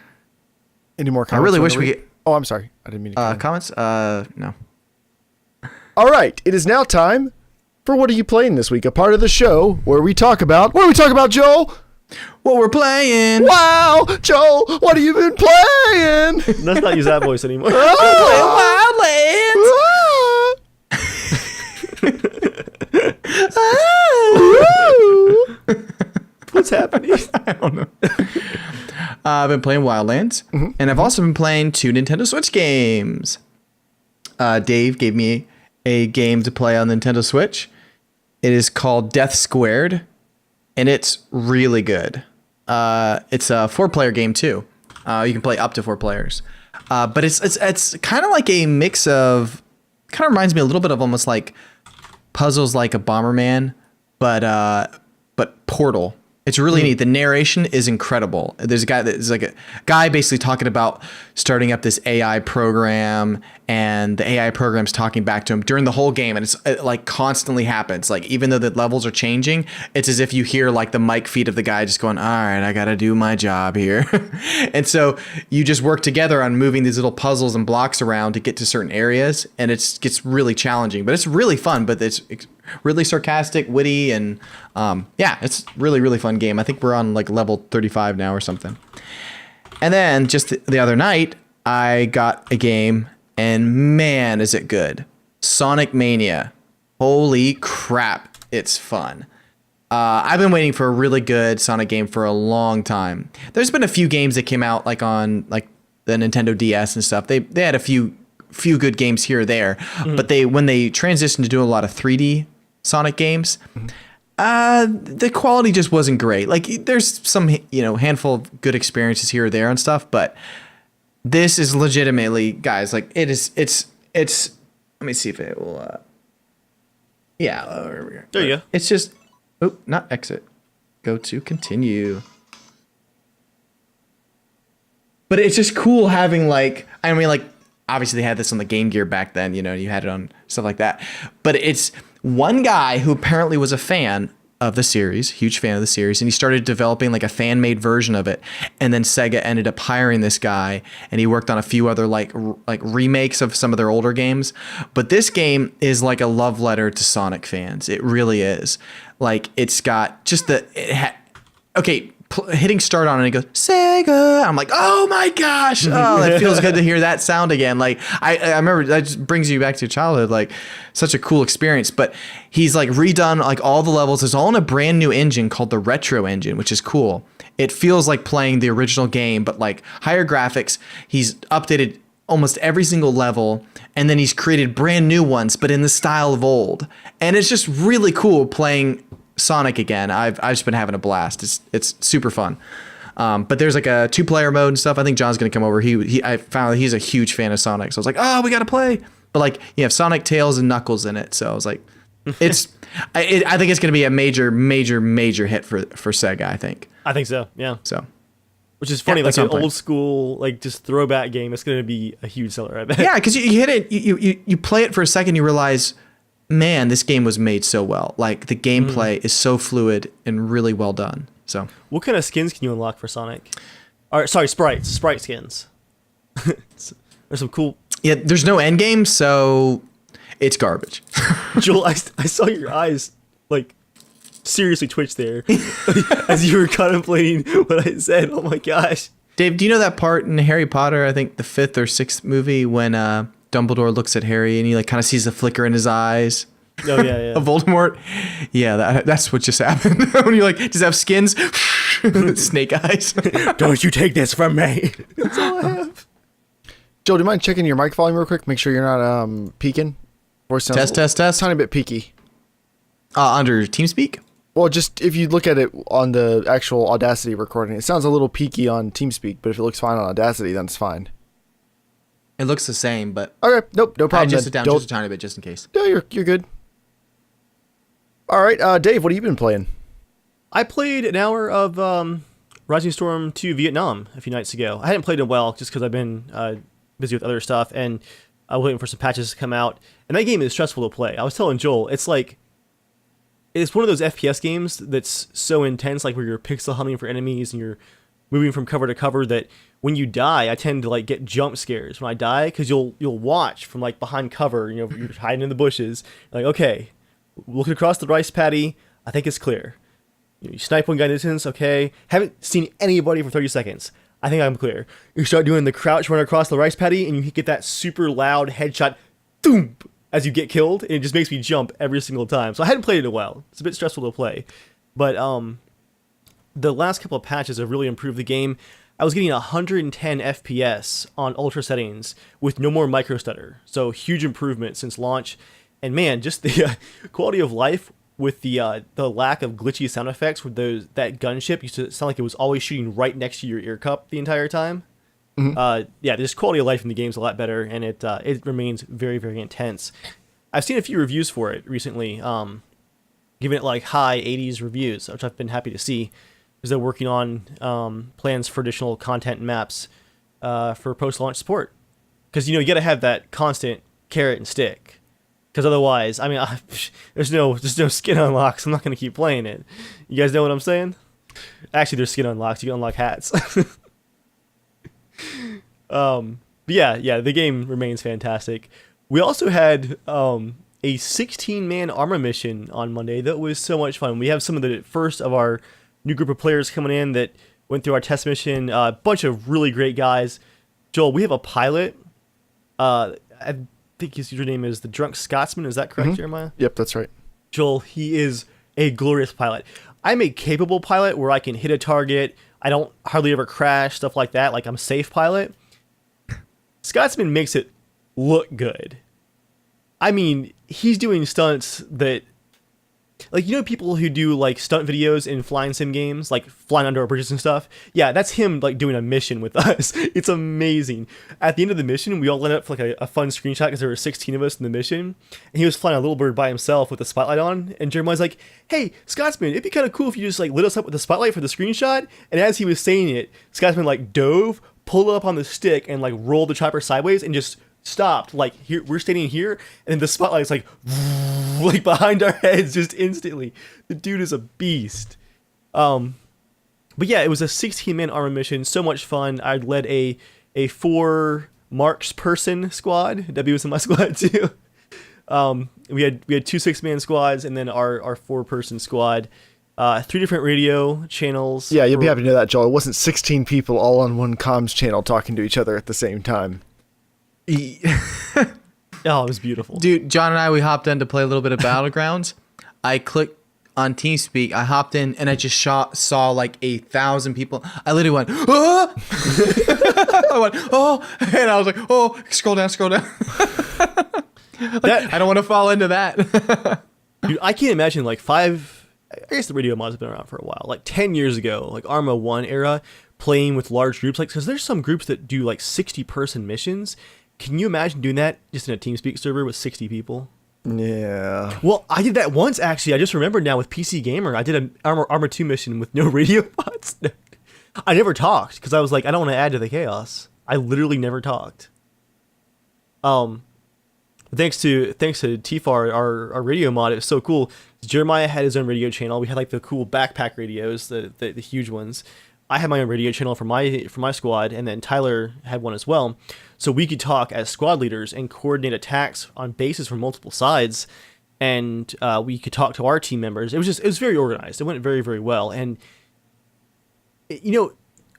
Any more comments? I really wish we get... Oh, I'm sorry. I didn't mean to comments? No. All right. It is now time for What Are You Playing This Week? A part of the show where we talk about... What do we talk about, Joel? What we're playing. Wow, Joel, what have you been playing? Let's not use that voice anymore. What's happening? I don't know. I've been playing Wildlands, and I've also been playing 2 Nintendo Switch games. Dave gave me a game to play on Nintendo Switch. It is called Death Squared, and it's really good. It's a 4-player game too. You can play up to 4 players, but it's kind of like a mix of. Kind of reminds me a little bit of almost like puzzles, like a Bomberman, but Portal. It's really neat. The narration is incredible. There's a guy basically talking about starting up this AI program, and the AI program's talking back to him during the whole game, and it like constantly happens. Like even though the levels are changing, it's as if you hear like the mic feed of the guy just going, "All right, I got to do my job here," and so you just work together on moving these little puzzles and blocks around to get to certain areas, and it gets really challenging, but it's really fun. But it's really sarcastic, witty, and it's really fun game. I think we're on like level 35 now or something. And then just the other night, I got a game, and man, is it good. Sonic Mania. Holy crap, it's fun. I've been waiting for a really good Sonic game for a long time. There's been a few games that came out like on like the Nintendo DS and stuff. They had a few good games here or there, but when they transitioned to do a lot of 3D Sonic games, the quality just wasn't great. Like there's some, handful of good experiences here or there and stuff, but this is legitimately, guys, like it's let me see if it will, there you go. It's just, not exit, go to continue. But it's just cool having obviously they had this on the Game Gear back then, you had it on stuff like that. But it's one guy who apparently was a fan of the series, huge fan of the series, and he started developing like a fan-made version of it. And then Sega ended up hiring this guy, and he worked on a few other like remakes of some of their older games. But this game is like a love letter to Sonic fans. It really is. Like it's got just hitting start on it and it goes Sega. I'm like, oh my gosh, it feels good to hear that sound again. Like I remember that just brings you back to childhood, like such a cool experience. But he's like redone like all the levels. It's all in a brand new engine called the Retro engine, which is cool. It feels like playing the original game, but like higher graphics. He's updated almost every single level, and then he's created brand new ones, but in the style of old. And it's just really cool playing Sonic again. I've just been having a blast. It's super fun. But there's like a 2-player mode and stuff. I think John's gonna come over. I found that he's a huge fan of Sonic, so I was like, oh, we gotta play. But like you have Sonic, Tails, and Knuckles in it, so I was like, I think it's gonna be a major hit for Sega. I think so. Yeah. So, which is funny, like an old school, like just throwback game. It's gonna be a huge seller, I bet. Yeah, because you hit it, you play it for a second, you realize, man, this game was made so well. Like the gameplay is so fluid and really well done. So, what kind of skins can you unlock for Sonic? Or sorry, sprite skins. There's some cool. Yeah, there's no end game, so it's garbage. Joel, I saw your eyes like seriously twitch there as you were contemplating what I said. Oh my gosh, Dave, do you know that part in Harry Potter? I think the 5th or 6th movie when Dumbledore looks at Harry and he like kind of sees the flicker in his eyes. Oh yeah. Of Voldemort. Yeah, that's what just happened when you like just have skins, snake eyes. Don't you take this from me? That's all I have. Joe, do you mind checking your mic volume real quick? Make sure you're not peaking. Voice sounds Test. Tiny bit peaky. Under TeamSpeak. Well, just if you look at it on the actual Audacity recording, it sounds a little peaky on TeamSpeak, but if it looks fine on Audacity, then it's fine. It looks the same, but okay, nope, no problem. I adjusted it down just a tiny bit, just in case. No, you're good. All right, Dave, what have you been playing? I played an hour of Rising Storm 2 Vietnam a few nights ago. I hadn't played it well just because I've been busy with other stuff, and I was waiting for some patches to come out. And that game is stressful to play. I was telling Joel, it's one of those FPS games that's so intense, like where you're pixel hunting for enemies and you're moving from cover to cover, that when you die, I tend to like get jump scares when I die, because you'll watch from like behind cover, you're hiding in the bushes, like, okay, looking across the rice paddy, I think it's clear. You snipe one guy in the distance, okay, haven't seen anybody for 30 seconds, I think I'm clear. You start doing the crouch run across the rice paddy, and you get that super loud headshot, boom, as you get killed, and it just makes me jump every single time. So I hadn't played it in a while. It's a bit stressful to play, but the last couple of patches have really improved the game. I was getting 110 FPS on ultra settings with no more micro stutter. So huge improvement since launch. And man, just the quality of life with the lack of glitchy sound effects with that gunship used to sound like it was always shooting right next to your ear cup the entire time. Yeah, just quality of life in the game's a lot better, and it remains very, very intense. I've seen a few reviews for it recently, giving it like high 80s reviews, which I've been happy to see, because they're working on plans for additional content and maps for post-launch support. Because you got to have that constant carrot and stick. Because otherwise, I mean, there's no skin unlocks. I'm not going to keep playing it. You guys know what I'm saying? Actually, there's skin unlocks. You can unlock hats. But yeah, the game remains fantastic. We also had a 16-man armor mission on Monday that was so much fun. We have some of the first of our new group of players coming in that went through our test mission. A bunch of really great guys. Joel, we have a pilot. I think his username is the Drunk Scotsman. Is that correct, Jeremiah? Yep, that's right. Joel, he is a glorious pilot. I'm a capable pilot where I can hit a target. I don't hardly ever crash, stuff like that. Like, I'm a safe pilot. Scotsman makes it look good. I mean, he's doing stunts that... Like, people who do, like, stunt videos in flying sim games, like flying under bridges and stuff? Yeah, that's him, like, doing a mission with us. It's amazing. At the end of the mission, we all lit up for, like, a fun screenshot because there were 16 of us in the mission. And he was flying a little bird by himself with the spotlight on. And Jeremiah's like, hey, Scotsman, it'd be kind of cool if you just, like, lit us up with the spotlight for the screenshot. And as he was saying it, Scotsman, like, dove, pulled up on the stick, and, like, rolled the chopper sideways and just... stopped. Like, here, we're standing here, and the spotlight's like behind our heads just instantly. The dude is a beast. But yeah, it was a 16-man armor mission. So much fun. I led a 4 marks person squad. W was in my squad too. We had 2 6-man squads, and then our 4-person squad. 3 different radio channels. Yeah, you'll be happy to know that, Joel. It wasn't 16 people all on one comms channel talking to each other at the same time. Oh, it was beautiful. Dude, John and I, we hopped in to play a little bit of Battlegrounds. I clicked on Teamspeak. I hopped in and I just saw like 1,000 people. I literally went, oh! I went, oh! And I was like, oh, scroll down. I don't want to fall into that. Dude, I can't imagine like I guess the radio mods have been around for a while. Like 10 years ago, like Arma 1 era, playing with large groups. Like, because there's some groups that do like 60-person missions. Can you imagine doing that just in a TeamSpeak server with 60 people? Yeah. Well, I did that once, actually. I just remembered now with PC Gamer. I did an Armor 2 mission with no radio bots. I never talked because I was like, I don't want to add to the chaos. I literally never talked. Thanks to TFAR, our radio mod, it was so cool. Jeremiah had his own radio channel. We had like the cool backpack radios, the huge ones. I had my own radio channel for my squad, and then Tyler had one as well. So we could talk as squad leaders and coordinate attacks on bases from multiple sides, and we could talk to our team members. It was very organized. It went very, very well. And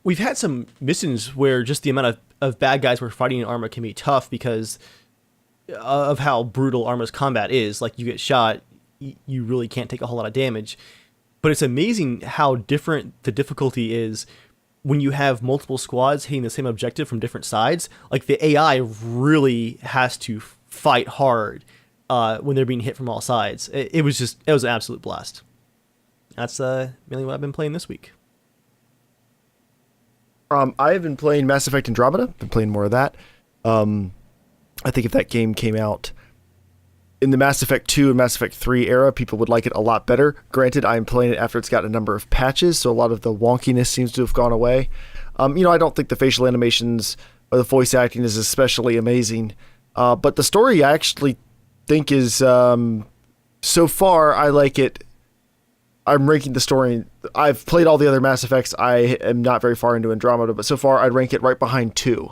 we've had some missions where just the amount of bad guys we're fighting in Arma can be tough because of how brutal Arma's combat is. Like, you get shot, you really can't take a whole lot of damage. But it's amazing how different the difficulty is when you have multiple squads hitting the same objective from different sides. Like, the AI really has to fight hard when they're being hit from all sides. It was an absolute blast. That's mainly what I've been playing this week. I've been playing Mass Effect Andromeda. Been playing more of that. I think if that game came out in the Mass Effect 2 and Mass Effect 3 era, people would like it a lot better. Granted, I'm playing it after it's got a number of patches, so a lot of the wonkiness seems to have gone away. I don't think the facial animations or the voice acting is especially amazing. But the story I actually think is, so far, I like it. I'm ranking the story. I've played all the other Mass Effects. I am not very far into Andromeda, but so far I'd rank it right behind 2.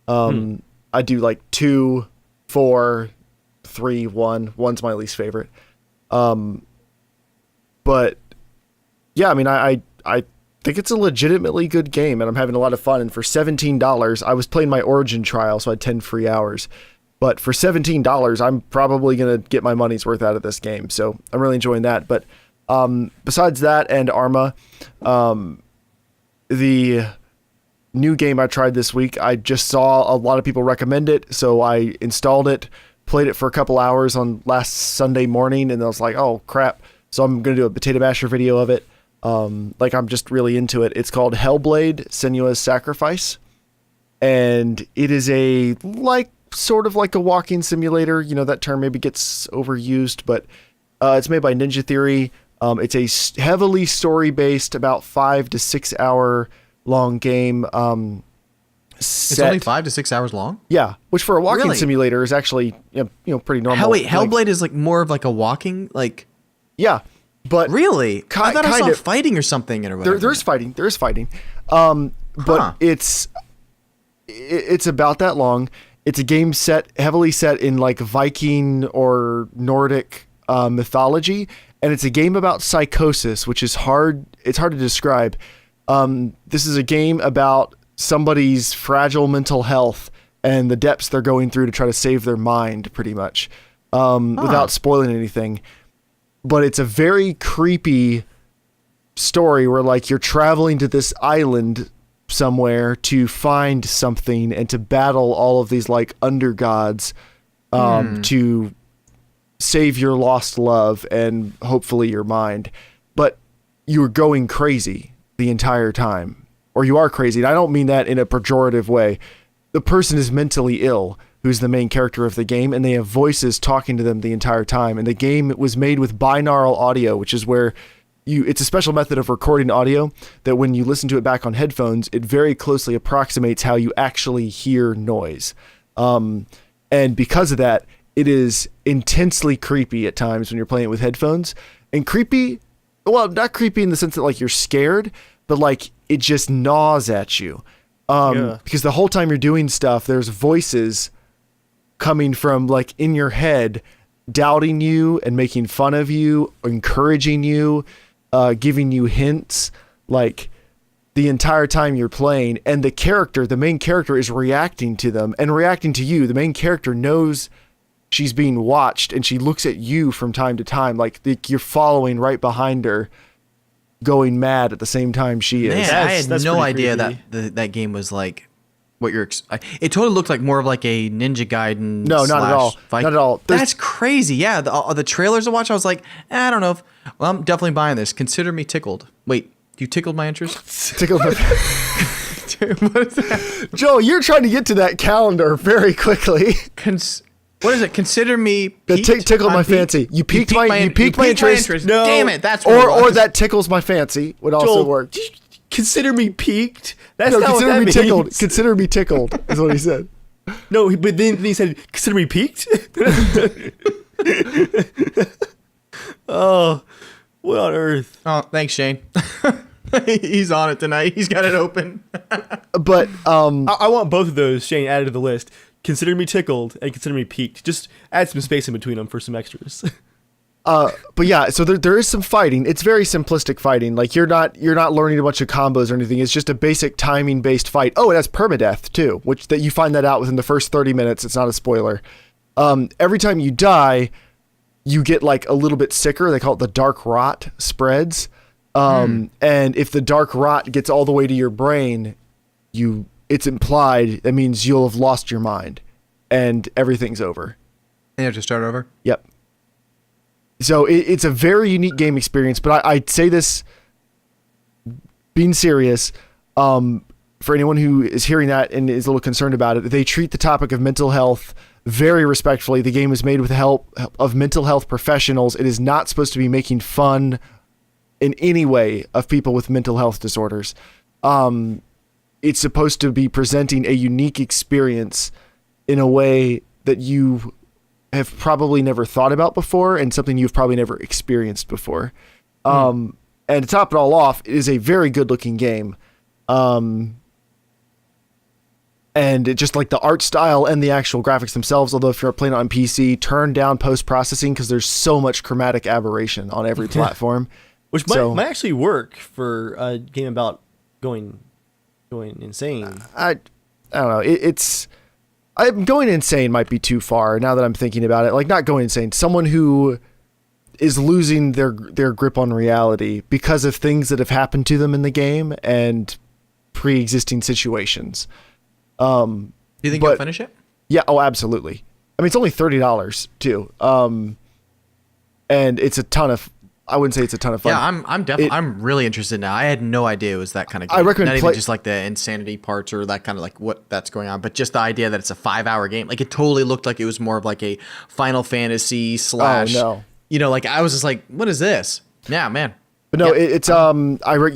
I do like 2, 4, 3, 1. 1's my least favorite. But yeah, I mean, I think it's a legitimately good game, and I'm having a lot of fun. And for $17, I was playing my Origin trial, so I had 10 free hours. But for $17, I'm probably going to get my money's worth out of this game. So I'm really enjoying that. But besides that and Arma, the new game I tried this week. I just saw a lot of people recommend it, so I installed it, played it for a couple hours on last Sunday morning, and I was like, oh crap. So I'm going to do a Potato Basher video of it. I'm just really into it. It's called Hellblade: Senua's Sacrifice. And it is sort of like a walking simulator. That term maybe gets overused, but it's made by Ninja Theory. It's a heavily story-based, about 5 to 6 hour long game. It's only 5 to 6 hours long? Yeah, which for a walking Really? simulator is actually pretty normal. Hellblade is more of a walking Yeah, but really? I thought I saw kind of fighting or something or whatever. There's fighting. But it's about that long. It's a game heavily set in Viking or Nordic mythology, and it's a game about psychosis, which is hard. It's hard to describe. This is a game about somebody's fragile mental health and the depths they're going through to try to save their mind, pretty much, without spoiling anything. But it's a very creepy story where you're traveling to this island somewhere to find something and to battle all of these undergods to save your lost love and hopefully your mind. But you're going crazy the entire time, or you are crazy. And I don't mean that in a pejorative way. The person is mentally ill, who's the main character of the game, and they have voices talking to them the entire time. And the game was made with binaural audio, which is where it's a special method of recording audio that when you listen to it back on headphones, it very closely approximates how you actually hear noise. And because of that, it is intensely creepy at times when you're playing it with headphones. And creepy, well, not creepy in the sense that you're scared, but it just gnaws at you. Because the whole time you're doing stuff, there's voices coming from in your head, doubting you and making fun of you, encouraging you, giving you hints the entire time you're playing. And the main character is reacting to them and reacting to you. The main character knows she's being watched, and she looks at you from time to time, you're following right behind her, going mad at the same time she is. Man, I had no idea that that game was what you're. It totally looked more of a Ninja Gaiden. No, not at all. Not at all. That's crazy. Yeah, the trailers I watched, I was I don't know well, I'm definitely buying this. Consider me tickled. Wait, you tickled my interest? Tickled my. What is that? Joel, you're trying to get to that calendar very quickly. What is it? Consider me piqued? Tickled my fancy. You piqued my interest. No. Damn it, that's or that tickles my fancy would also work. Consider me piqued? That's no, not consider what me that tickled. means. Consider me tickled is what he said. No, but then he said, consider me piqued? Oh, what on earth? Oh, thanks, Shane. He's on it tonight. He's got it open. But I want both of those, Shane, added to the list. Consider me tickled and consider me piqued. Just add some space in between them for some extras. but yeah, so there is some fighting. It's very simplistic fighting. You're not learning a bunch of combos or anything. It's just a basic timing based fight. Oh, it has permadeath too, which that you find that out within the first 30 minutes. It's not a spoiler. Every time you die, you get a little bit sicker. They call it the dark rot spreads. And if the dark rot gets all the way to your brain, it's implied that means you'll have lost your mind and everything's over. And you have to start over? Yep. So it's a very unique game experience, but I'd say this being serious, for anyone who is hearing that and is a little concerned about it, they treat the topic of mental health very respectfully. The game is made with the help of mental health professionals. It is not supposed to be making fun in any way of people with mental health disorders. It's supposed to be presenting a unique experience in a way that you have probably never thought about before and something you've probably never experienced before. And to top it all off, it is a very good looking game. And it just the art style and the actual graphics themselves, although if you're playing on PC, turn down post-processing because there's so much chromatic aberration on every platform. Which might actually work for a game about going insane. I don't know. I'm going insane might be too far now that I'm thinking about it. Not going insane. Someone who is losing their grip on reality because of things that have happened to them in the game and pre-existing situations. Do you think you'll finish it? Yeah. Oh, absolutely. I mean, it's only $30 too. And it's a ton of. I wouldn't say it's a ton of fun. Yeah, I'm definitely. I'm really interested now. I had no idea it was that kind of game. I recommend not even just like the insanity parts or that kind of like what that's going on, but just the idea that it's a 5-hour game. Like it totally looked like it was more of like a Final Fantasy / Oh, no. You know, like I was just like, what is this? Yeah, man. But no, Yep. it's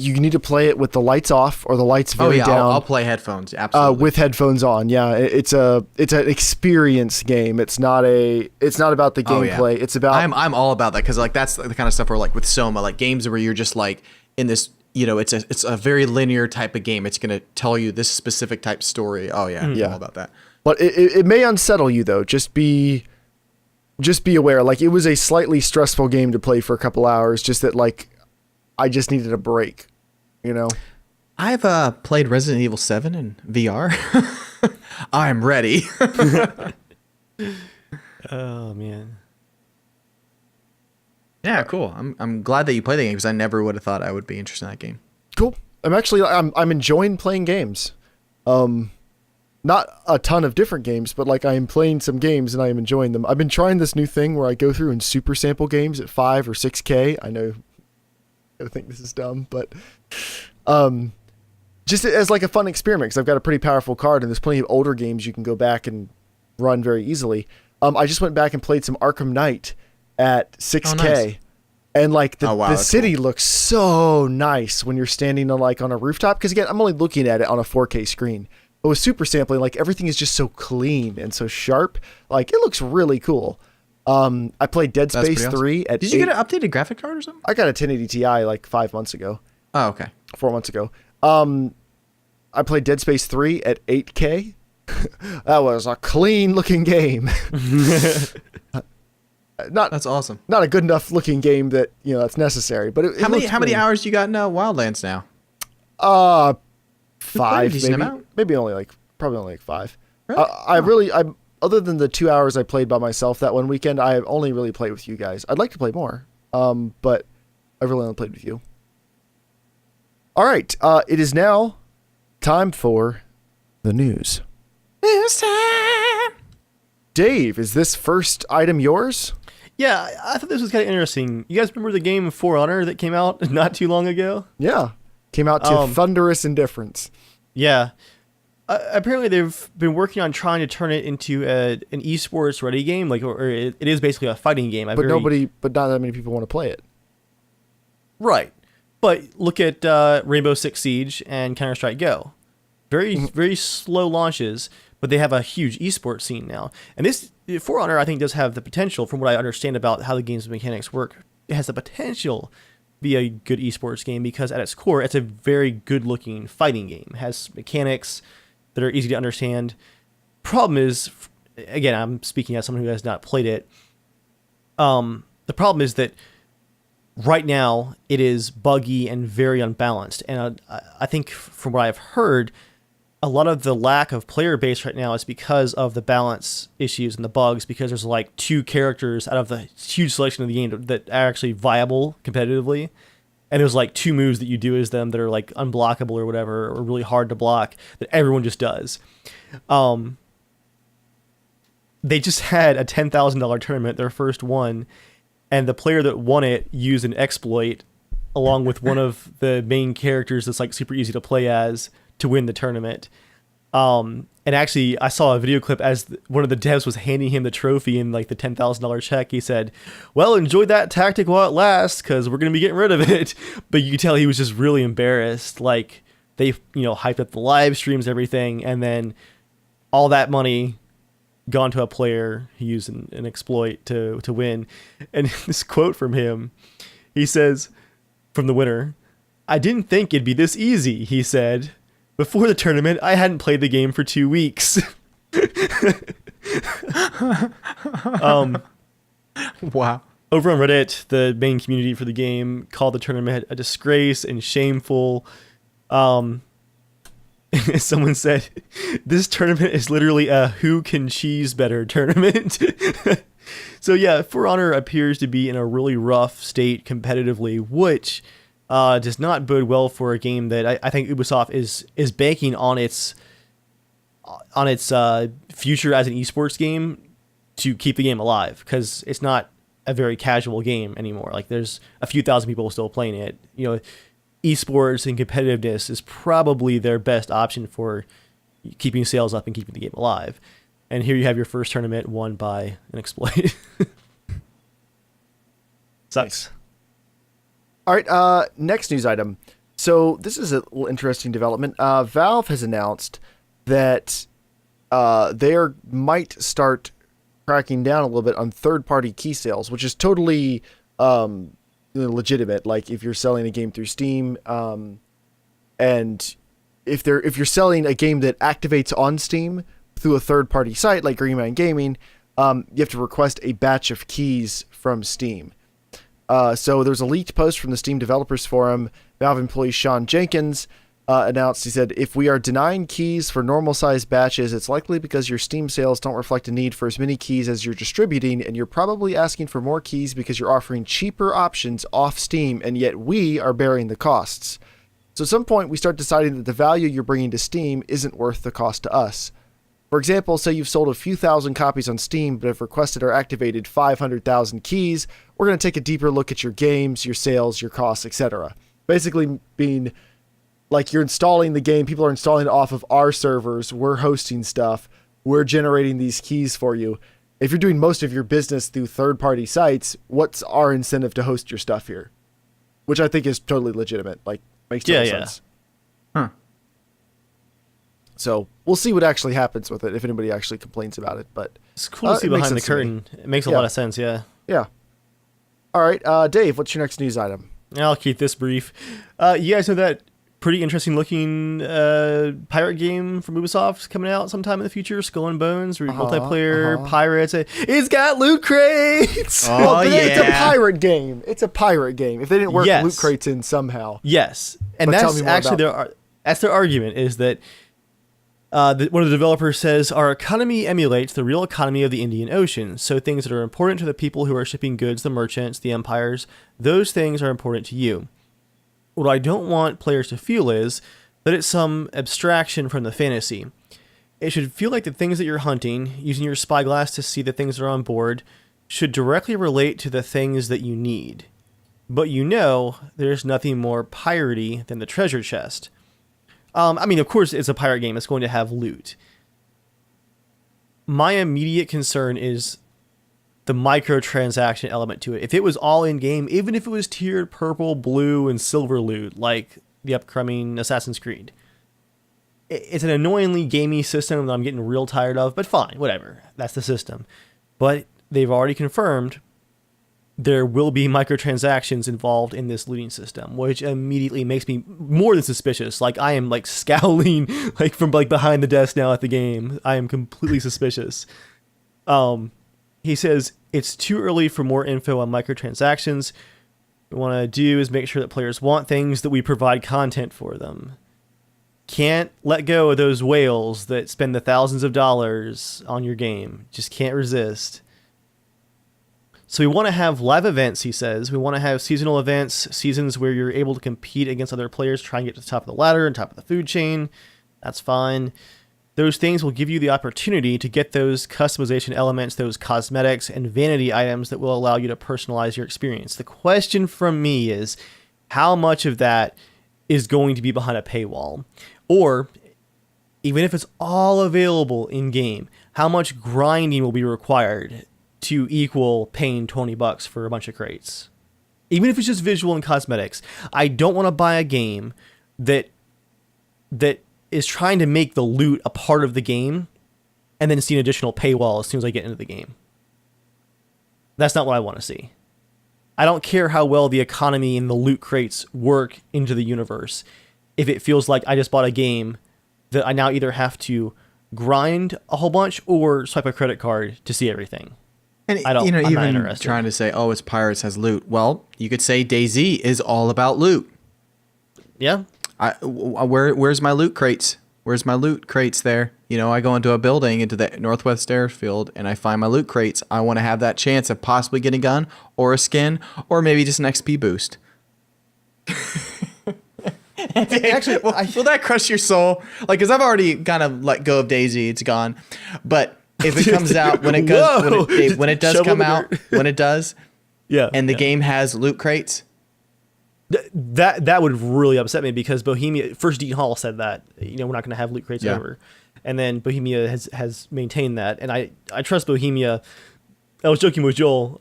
you need to play it with the lights off or the lights very down. I'll play headphones. Absolutely. With headphones on. Yeah, it's an experience game. It's not about the gameplay. It's about. I'm all about that because like that's the kind of stuff where like with Soma, like games where you're just like in this. You know, it's a very linear type of game. It's gonna tell you this specific type story. Oh yeah, I'm all about that. But it may unsettle you though. Just be aware. Like it was a slightly stressful game to play for a couple hours. Just that like. I just needed a break, you know? I've played Resident Evil 7 in VR. I'm ready. Oh, man. Yeah, cool. I'm glad that you play the game because I never would have thought I would be interested in that game. Cool. I'm enjoying playing games. Not a ton of different games, but like I am playing some games and I am enjoying them. I've been trying this new thing where I go through and super sample games at 5 or 6K. I know I think this is dumb, but just as like a fun experiment because I've got a pretty powerful card and there's plenty of older games you can go back and run very easily. I just went back and played some Arkham Knight at 6K. Oh, nice. And like the city cool. looks so nice when you're standing on a rooftop because again, I'm only looking at it on a 4K screen. But with super sampling, like everything is just so clean and so sharp. Like it looks really cool. I played Dead Space 3 at Did you get an updated graphic card or something? I got a 1080 Ti like 5 months ago. Oh, okay. 4 months ago. I played Dead Space 3 at 8K. That was a clean looking game. That's awesome. Not a good enough looking game that, you know, that's necessary, but it How many hours you got in Wildlands now? 5 maybe. Maybe probably only like 5. Really? Other than the 2 hours I played by myself that one weekend, I only really played with you guys. I'd like to play more, but I really only played with you. All right, it is now time for the news. News time. Dave, is this first item yours? Yeah, I thought this was kind of interesting. You guys remember the game For Honor that came out not too long ago? Yeah, came out to thunderous indifference. Yeah. Apparently, they've been working on trying to turn it into an eSports ready game, or it is basically a fighting game. But not that many people want to play it. Right. But look at Rainbow Six Siege and Counter-Strike Go. Very slow launches, but they have a huge esports scene now. And this For Honor, I think, does have the potential, from what I understand about how the game's mechanics work, it has the potential to be a good esports game because at its core, it's a very good-looking fighting game. It has mechanics that are easy to understand. Problem is, again, I'm speaking as someone who has not played it. The problem is that right now it is buggy and very unbalanced. And I think from what I've heard, a lot of the lack of player base right now is because of the balance issues and the bugs, because there's like 2 characters out of the huge selection of the game that are actually viable competitively. And there's like 2 moves that you do as them that are like unblockable or whatever, or really hard to block, that everyone just does. They just had a $10,000 tournament, their first one, and the player that won it used an exploit along with one of the main characters that's like super easy to play as to win the tournament. And actually, I saw a video clip as one of the devs was handing him the trophy and like the $10,000 check. He said, "Well, enjoy that tactic while it lasts, because we're going to be getting rid of it." But you could tell he was just really embarrassed. Like they, hyped up the live streams, everything, and then all that money gone to a player who used an exploit to win. And this quote from him, he says, from the winner, "I didn't think it'd be this easy," he said. "Before the tournament, I hadn't played the game for 2 weeks." Wow. Over on Reddit, the main community for the game called the tournament a disgrace and shameful. Someone said, "This tournament is literally a who can cheese better tournament." So yeah, For Honor appears to be in a really rough state competitively, which does not bode well for a game that I think Ubisoft is banking on its future as an esports game to keep the game alive, because it's not a very casual game anymore. Like, there's a few thousand people still playing it. Esports and competitiveness is probably their best option for keeping sales up and keeping the game alive. And here you have your first tournament won by an exploit. Sucks. All right, next news item. So this is a little interesting development. Valve has announced that they might start cracking down a little bit on third-party key sales, which is totally legitimate. Like, if you're selling a game through Steam, and if you're selling a game that activates on Steam through a third-party site like Green Man Gaming, you have to request a batch of keys from Steam. So there's a leaked post from the Steam Developers Forum. Valve employee Sean Jenkins announced, he said, if we are denying keys for normal-sized batches, it's likely because your Steam sales don't reflect a need for as many keys as you're distributing, and you're probably asking for more keys because you're offering cheaper options off Steam, and yet we are bearing the costs. So at some point, we start deciding that the value you're bringing to Steam isn't worth the cost to us. For example, say you've sold a few thousand copies on Steam, but have requested or activated 500,000 keys. We're going to take a deeper look at your games, your sales, your costs, etc. Basically being like, you're installing the game, people are installing it off of our servers, we're hosting stuff, we're generating these keys for you. If you're doing most of your business through third-party sites, what's our incentive to host your stuff here? Which I think is totally legitimate. Like, makes total sense. Huh. So we'll see what actually happens with it, if anybody actually complains about it. But it's cool to see behind the curtain. It makes a lot of sense, yeah. Yeah. All right, Dave, what's your next news item? I'll keep this brief. You guys know that pretty interesting looking pirate game from Ubisoft coming out sometime in the future, Skull and Bones, where multiplayer pirates. It's got loot crates. Oh, yeah. It's a pirate game. It's a pirate game. If they didn't work loot crates in somehow. Yes. And that's actually that's their argument, is that one of the developers says, our economy emulates the real economy of the Indian Ocean. So things that are important to the people who are shipping goods, the merchants, the empires, those things are important to you. What I don't want players to feel is that it's some abstraction from the fantasy. It should feel like the things that you're hunting, using your spyglass to see the things that are on board, should directly relate to the things that you need. But there's nothing more piratey than the treasure chest. I mean, of course, it's a pirate game. It's going to have loot. My immediate concern is the microtransaction element to it. If it was all in-game, even if it was tiered purple, blue, and silver loot, like the upcoming Assassin's Creed, it's an annoyingly gamey system that I'm getting real tired of, but fine, whatever. That's the system. But they've already confirmed there will be microtransactions involved in this looting system, which immediately makes me more than suspicious. Like, I am like scowling like from like behind the desk now at the game. I am completely suspicious. He says it's too early for more info on microtransactions. What we want to do is make sure that players want things, that we provide content for them. Can't let go of those whales that spend the thousands of dollars on your game. Just can't resist. So we want to have live events, he says. We want to have seasonal events, seasons where you're able to compete against other players, try and get to the top of the ladder and top of the food chain. That's fine. Those things will give you the opportunity to get those customization elements, those cosmetics and vanity items that will allow you to personalize your experience. The question from me is, how much of that is going to be behind a paywall? Or, even if it's all available in-game, how much grinding will be required to equal paying $20 for a bunch of crates? Even if it's just visual and cosmetics. I don't want to buy a game that is trying to make the loot a part of the game and then see an additional paywall as soon as I get into the game. That's not what I want to see. I don't care how well the economy and the loot crates work into the universe if it feels like I just bought a game that I now either have to grind a whole bunch or swipe a credit card to see everything. And I'm not interested. Trying to say, oh, it's pirates has loot. Well, you could say DayZ is all about loot. Yeah. Where's my loot crates? Where's my loot crates there? I go into a building, into the Northwest Airfield, and I find my loot crates. I want to have that chance of possibly getting a gun or a skin or maybe just an XP boost. Actually, will that crush your soul? Like, because I've already kind of let go of DayZ, it's gone. But if it comes out when it does come out, when it does, Yeah. and the game has loot crates, That would really upset me because Bohemia first Dean Hall said that we're not going to have loot crates ever, and then Bohemia has maintained that, and I trust Bohemia. I was joking with Joel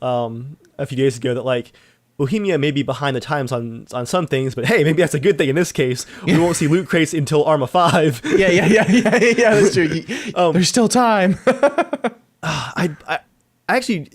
a few days ago that like Bohemia may be behind the times on some things, but hey, maybe that's a good thing in this case. We won't see loot crates until Arma 5. Yeah. That's true. There's still time. I actually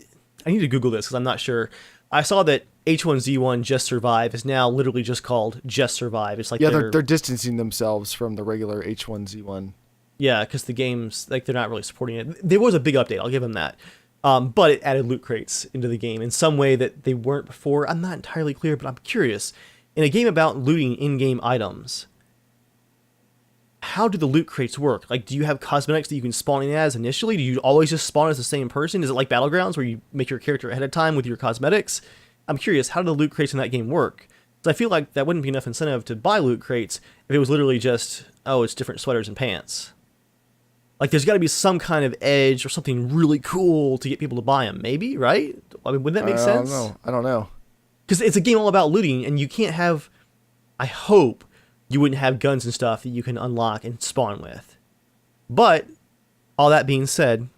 need to Google this because I'm not sure. I saw that H1Z1 Just Survive is now literally just called Just Survive. It's like they're distancing themselves from the regular H1Z1. Yeah, because the game's like they're not really supporting it. There was a big update, I'll give them that. But it added loot crates into the game in some way that they weren't before. I'm not entirely clear, but I'm curious. In a game about looting in-game items, how do the loot crates work? Like, do you have cosmetics that you can spawn in as initially? Do you always just spawn as the same person? Is it like Battlegrounds where you make your character ahead of time with your cosmetics? I'm curious, how do the loot crates in that game work? Because I feel like that wouldn't be enough incentive to buy loot crates if it was literally just, it's different sweaters and pants. Like, there's got to be some kind of edge or something really cool to get people to buy them, maybe, right? I mean, wouldn't that make sense? I don't know. Because it's a game all about looting, and you can't have... I hope you wouldn't have guns and stuff that you can unlock and spawn with. But, all that being said,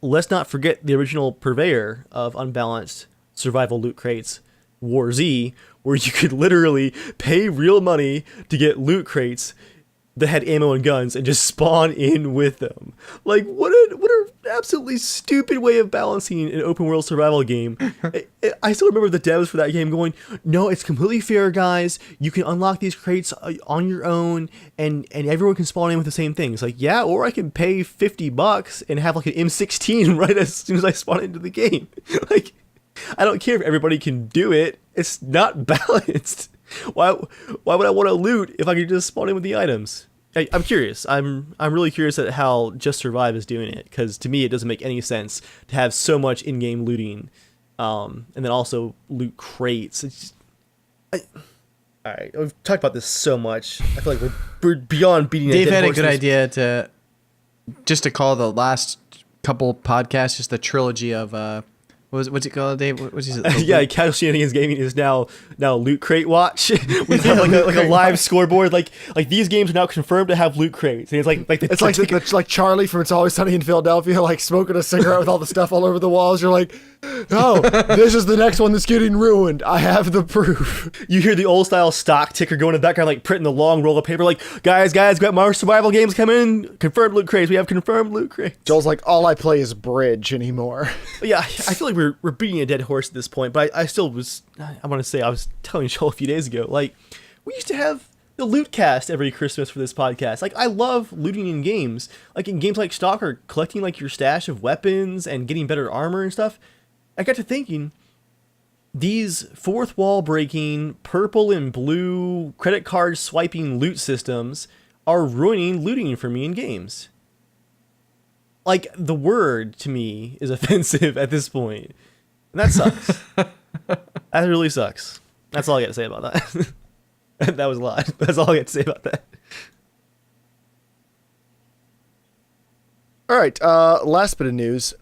let's not forget the original purveyor of unbalanced survival loot crates, War Z, where you could literally pay real money to get loot crates that had ammo and guns and just spawn in with them. Like, what an absolutely stupid way of balancing an open world survival game. I still remember the devs for that game going, no, it's completely fair, guys. You can unlock these crates on your own and everyone can spawn in with the same things. Like, yeah, or I can pay $50 and have like an M16 right as soon as I spawn into the game. Like, I don't care if everybody can do it. It's not balanced. Why would I want to loot if I could just spawn in with the items? I'm curious. I'm really curious at how Just Survive is doing it, because to me it doesn't make any sense to have so much in-game looting, and then also loot crates. It's just, all right, we've talked about this so much. I feel like we're beyond beating. Dave had a good idea to call the last couple podcasts just the trilogy of. What's it called, Dave? What's it? Yeah, Casual Shenanigans Gaming is now Loot Crate Watch. We have like a live scoreboard. Like these games are now confirmed to have loot crates. And it's like Charlie from It's Always Sunny in Philadelphia, like smoking a cigarette with all the stuff all over the walls. You're like, oh, this is the next one that's getting ruined. I have the proof. You hear the old style stock ticker going in the background, like printing the long roll of paper. Like, guys, got more survival games coming in. Confirmed loot crates. We have confirmed loot crates. Joel's like, all I play is Bridge anymore. But yeah, I feel like we're beating a dead horse at this point, but I still was, I want to say, I was telling Joel a few days ago, like, we used to have the loot cast every Christmas for this podcast. Like, I love looting in games. Like, in games like Stalker, collecting, like, your stash of weapons and getting better armor and stuff. I got to thinking, these fourth wall breaking, purple and blue, credit card swiping loot systems are ruining looting for me in games. Like, the word, to me, is offensive at this point. And that sucks. That really sucks. That's all I got to say about that. That was a lot. That's all I got to say about that. All right, last bit of news.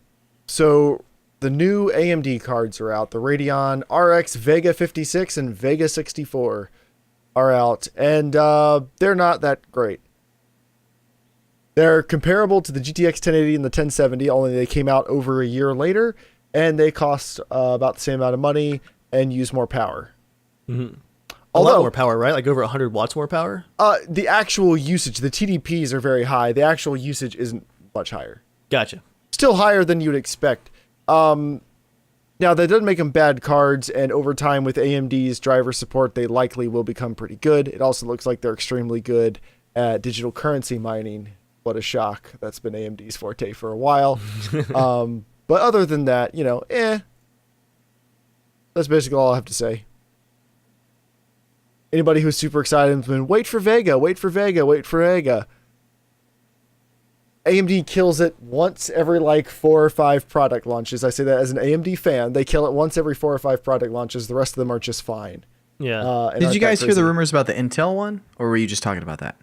So the new AMD cards are out. The Radeon RX Vega 56 and Vega 64 are out, and they're not that great. They're comparable to the GTX 1080 and the 1070, only they came out over a year later, and they cost about the same amount of money and use more power. Mm-hmm. A lot more power, right? Like over 100 watts more power? The actual usage, the TDPs are very high. The actual usage isn't much higher. Gotcha. Still higher than you would expect. Now, that doesn't make them bad cards, and over time with AMD's driver support, they likely will become pretty good. It also looks like they're extremely good at digital currency mining. What a shock. That's been AMD's forte for a while. But other than that, that's basically all I have to say. Anybody who's super excited has been, wait for Vega. AMD kills it once every 4 or 5 product launches. I say that as an AMD fan. They kill it once every 4 or 5 product launches. The rest of them are just fine. Yeah. and Did aren't you that guys hear the crazy. rumors about the Intel one, or were you just talking about that?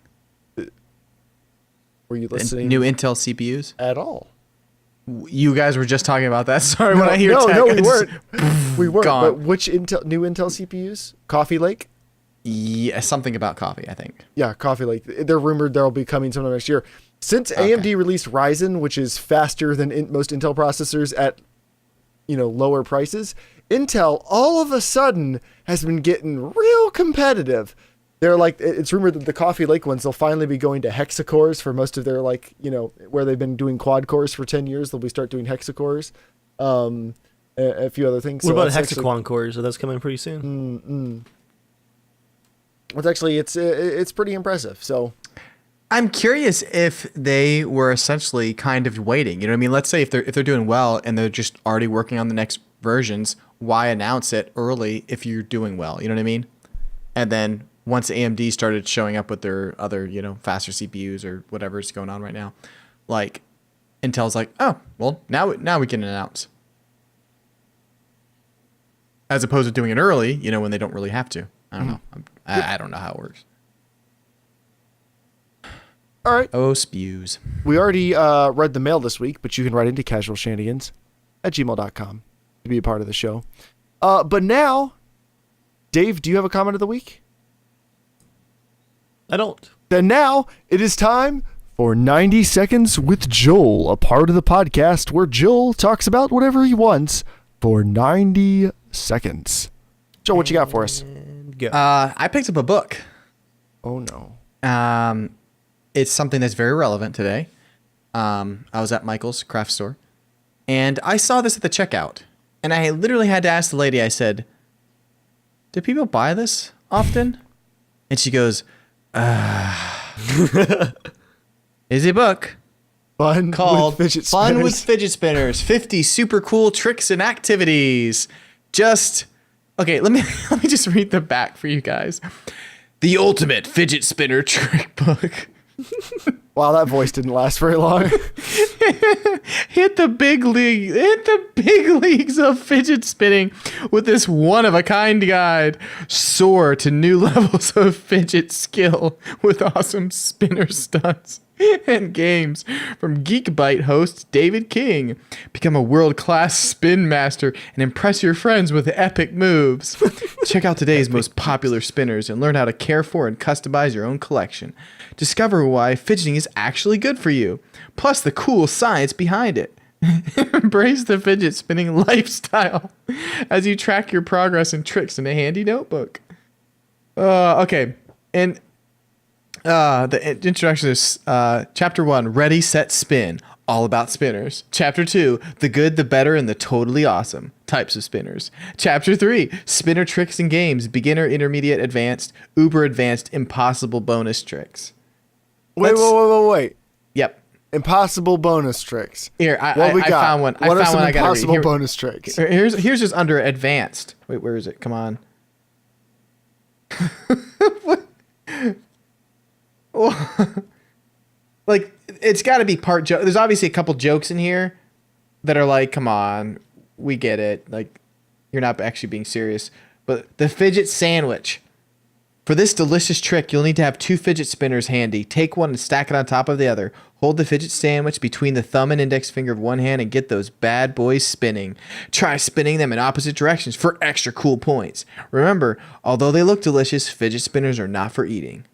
Were you The listening new Intel CPUs? at all? You guys were just talking about that. Sorry, when I hear no, tech, no, I we just- weren't. We weren't. Gone. But which new Intel CPUs? Coffee Lake? Yeah, something about coffee, I think. Yeah, Coffee Lake. They're rumored they'll be coming sometime next year. Since AMD released Ryzen, which is faster than most Intel processors at lower prices, Intel all of a sudden has been getting real competitive. They're like, it's rumored that the Coffee Lake ones, they'll finally be going to hexacores for most of their, like, where they've been doing quad cores for 10 years. They'll be start doing hexacores. A few other things. What about that's actually- hexaquad cores? So that's coming pretty soon. It's actually, it's pretty impressive. So I'm curious if they were essentially kind of waiting. You know what I mean? Let's say if they're doing well and they're just already working on the next versions, why announce it early if you're doing well? You know what I mean? And then once AMD started showing up with their other, faster CPUs or whatever's going on right now, like Intel's like, oh, well, now we can announce. As opposed to doing it early, when they don't really have to. I don't know. I don't know how it works. all right. Oh, spews. We already read the mail this week, but you can write into casualshenanigans@gmail.com to be a part of the show. But now, Dave, do you have a comment of the week? I don't. Then now it is time for 90 Seconds with Joel, a part of the podcast where Joel talks about whatever he wants for 90 seconds. Joel, what you got for us? And go. I picked up a book. Oh, no. It's something that's very relevant today. I was at Michael's craft store, and I saw this at the checkout, and I literally had to ask the lady. I said, "Do people buy this often?" And she goes, "Is a book Fun called with fidget Fun spinners. with Fidget Spinners: 50 Super Cool Tricks and Activities." Okay. Let me just read the back for you guys. The ultimate fidget spinner trick book. Wow, that voice didn't last very long. Hit the big leagues of fidget spinning with this one-of-a-kind guide. Soar to new levels of fidget skill with awesome spinner stunts and games from Geekbyte host David King. Become a world-class spin master and impress your friends with epic moves. Check out today's most popular spinners and learn how to care for and customize your own collection. Discover why fidgeting is actually good for you, plus the cool science behind it. Embrace the fidget spinning lifestyle as you track your progress and tricks in a handy notebook. Okay, and the introduction is Chapter 1, Ready, Set, Spin, all about spinners. Chapter 2, the good, the better, and the totally awesome types of spinners. Chapter 3, spinner tricks and games, beginner, intermediate, advanced, uber advanced, impossible bonus tricks. Wait. Yep. Impossible bonus tricks. Here, I got? found one. What are some I gotta read. impossible Here- bonus tricks? Here's just under advanced. Wait, where is it? Come on. Like, it's got to be part joke. There's obviously a couple jokes in here that are like, come on, we get it. Like, you're not actually being serious. But the fidget sandwich. For this delicious trick, you'll need to have 2 fidget spinners handy. Take one and stack it on top of the other. Hold the fidget sandwich between the thumb and index finger of one hand and get those bad boys spinning. Try spinning them in opposite directions for extra cool points. Remember, although they look delicious, fidget spinners are not for eating.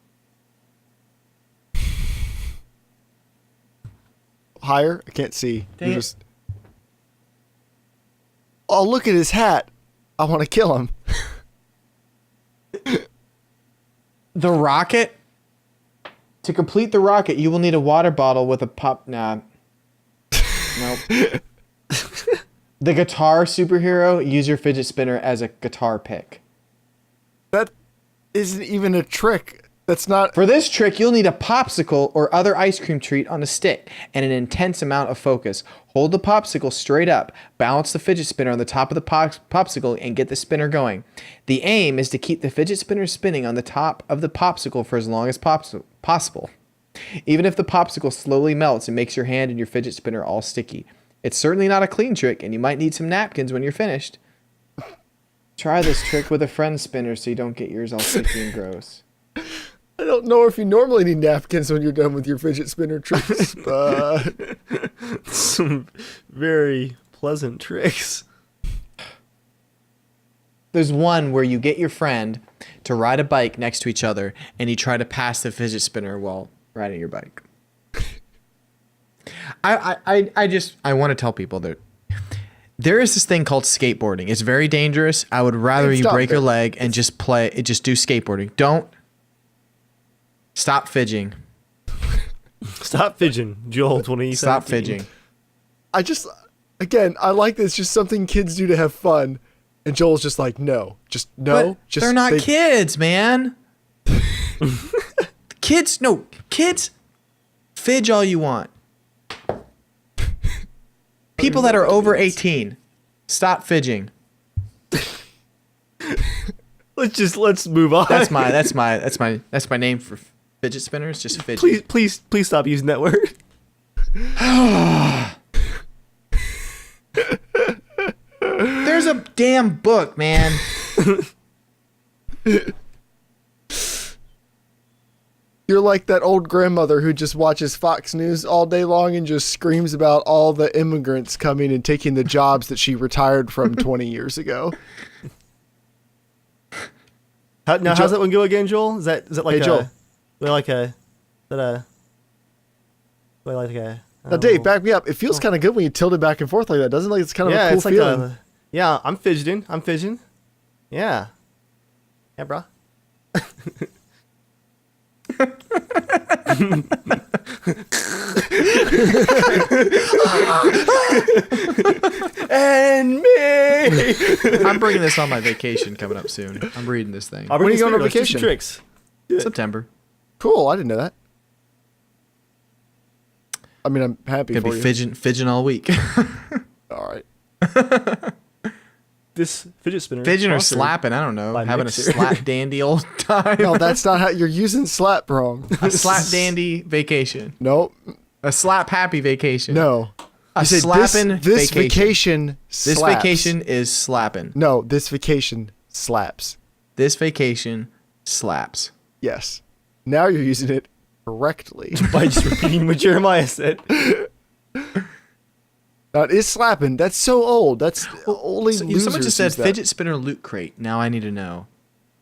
Higher? I can't see. Dang You're it. just... Oh, look at his hat. I want to kill him. The rocket? To complete the rocket, you will need a water bottle with a pop... Nah. Nope. The guitar superhero, use your fidget spinner as a guitar pick. That isn't even a trick. That's not... For this trick, you'll need a popsicle or other ice cream treat on a stick and an intense amount of focus. Hold the popsicle straight up, balance the fidget spinner on the top of the popsicle, and get the spinner going. The aim is to keep the fidget spinner spinning on the top of the popsicle for as long as possible. Even if the popsicle slowly melts and makes your hand and your fidget spinner all sticky. It's certainly not a clean trick, and you might need some napkins when you're finished. Try this trick with a friend spinner so you don't get yours all sticky and gross. I don't know if you normally need napkins when you're done with your fidget spinner tricks, but Some very pleasant tricks. There's one where you get your friend to ride a bike next to each other and you try to pass the fidget spinner while riding your bike. I want to tell people that there is this thing called skateboarding. It's very dangerous. I would rather you break your leg and just do skateboarding. Don't stop fidgeting. Stop fidgeting, Joel 2017. Stop fidgeting. I like this. Just something kids do to have fun. And Joel's just like, no. But they're not kids, man. Kids, fidge all you want. People that are over 18, stop fidgeting. Let's move on. That's my name for fidget spinners. Just fidget. Please stop using that word. There's a damn book, man. You're like that old grandmother who just watches Fox News all day long and just screams about all the immigrants coming and taking the jobs that she retired from 20 years ago. How's that one go again, Joel? Is that like Joel. Now, Dave, back me up. It feels kind of good when you tilt it back and forth like that, doesn't it? Like it's kind of a cool feeling. I'm fidgeting. Yeah. Yeah, bro. And me. I'm bringing this on my vacation coming up soon. I'm reading this thing. When are you going on vacation? Tricks. September. Cool. I didn't know that. I mean, I'm happy Gonna for be you. fidgeting all week. All right. This fidget spinner. Fidgeting or sponsored slapping, I don't know. by Having Mixer. a slap dandy old time. No, that's not how you're using slap wrong. A slap dandy vacation. Nope. A slap happy vacation. No. A You said slapping this vacation. vacation This slaps. vacation is slapping. No, this vacation slaps. This vacation slaps. Yes. Now you're using it correctly. by just repeating what Jeremiah said. Now, it is slapping. That's so old. That's only So, losers someone just said use that. fidget spinner loot crate. Now I need to know.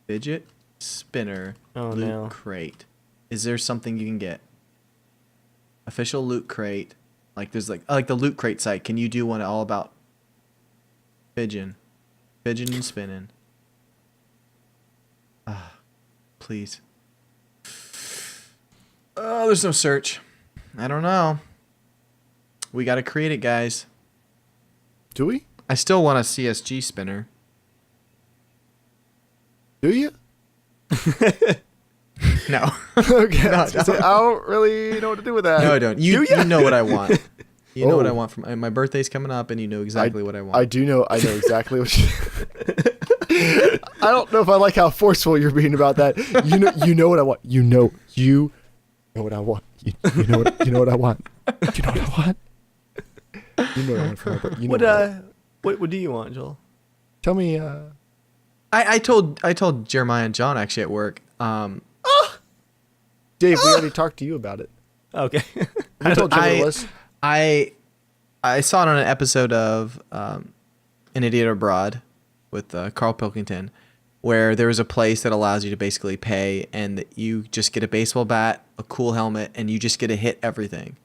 Fidget spinner loot no. crate. Is there something you can get? Official loot crate. Like there's like the loot crate site. Can you do one all about fidgeting and spinning? Please. Oh, there's no search. I don't know. We got to create it, guys. Do we? I still want a CSG spinner. Do you? No. Okay. No, I was gonna say, I don't really know what to do with that. No, I don't. You know what I want. You know what I Oh. want from my birthday's coming up, and you know exactly what I want. I do know. I know exactly what you. I don't know if I like how forceful you're being about that. You know what I want. You know what I want. You know what I want. You know what I want. You know what I want from my birthday. You know What do you want, Joel? Tell me. I told Jeremiah and John actually at work. Dave, we already talked to you about it. Okay. We told you what it was. I saw it on an episode of An Idiot Abroad with Carl Pilkington, where there was a place that allows you to basically pay, and you just get a baseball bat, a cool helmet, and you just get to hit everything.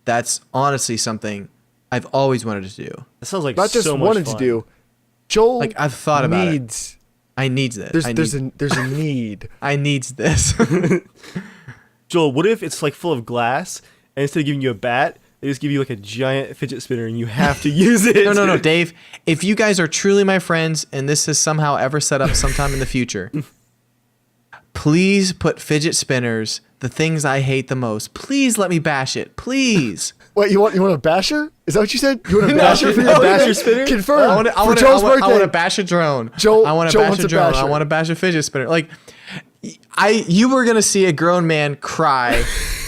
That's honestly something I've always wanted to do. That sounds like Not just so much wanted fun. to do. Joel, Like I've thought about it. needs. I needs this. There's a need. I needs this. Joel, what if it's like full of glass, and instead of giving you a bat, they just give you like a giant fidget spinner, and you have to use it? No, Dave. If you guys are truly my friends, and this is somehow ever set up sometime in the future, please put fidget spinners, the things I hate the most. Please let me bash it. Please. Wait, you want a basher? Is that what you said? You want a basher for your a basher birthday? spinner? Confirmed. I For Joel's birthday. want to bash a drone. Joel- I want to Joel bash wants a a drone. I basher. want to bash a fidget spinner. Like, you were gonna see a grown man cry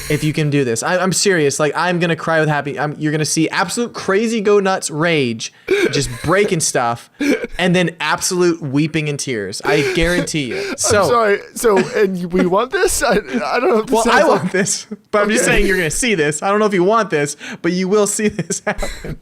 if you can do this. I'm serious. Like, I'm gonna cry with happy. You're gonna see absolute crazy go nuts rage, just breaking stuff, and then absolute weeping in tears. I guarantee you. So I'm sorry. So, and we want this? I don't know if this well, sounds I like- want this, but I'm just saying you're going to see this. I don't know if you want this, but you will see this happen.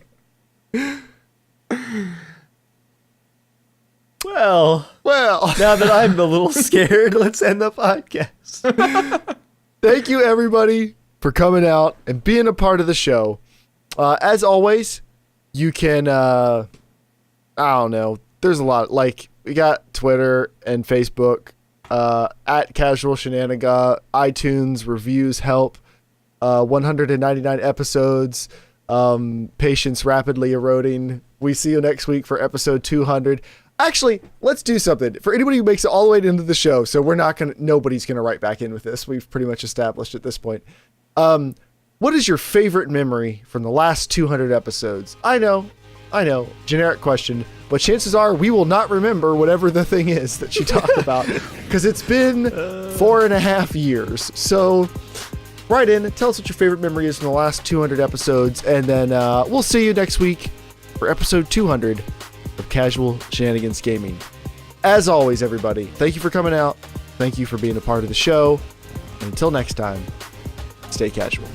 Well, now that I'm a little scared, let's end the podcast. Thank you, everybody, for coming out and being a part of the show. As always, you can, I don't know, there's a lot. Like, we got Twitter and Facebook, at Casual Shenanigans, iTunes, reviews help, 199 episodes, patience rapidly eroding. We see you next week for episode 200. Actually, let's do something. For anybody who makes it all the way into the show, so nobody's going to write back in with this. We've pretty much established at this point. What is your favorite memory from the last 200 episodes? I know, generic question, but chances are we will not remember whatever the thing is that you talk about because it's been 4.5 years. So write in and tell us what your favorite memory is from the last 200 episodes, and then we'll see you next week for episode 200 of Casual Shenanigans Gaming. As always, everybody, thank you for coming out. Thank you for being a part of the show. And until next time, stay casual.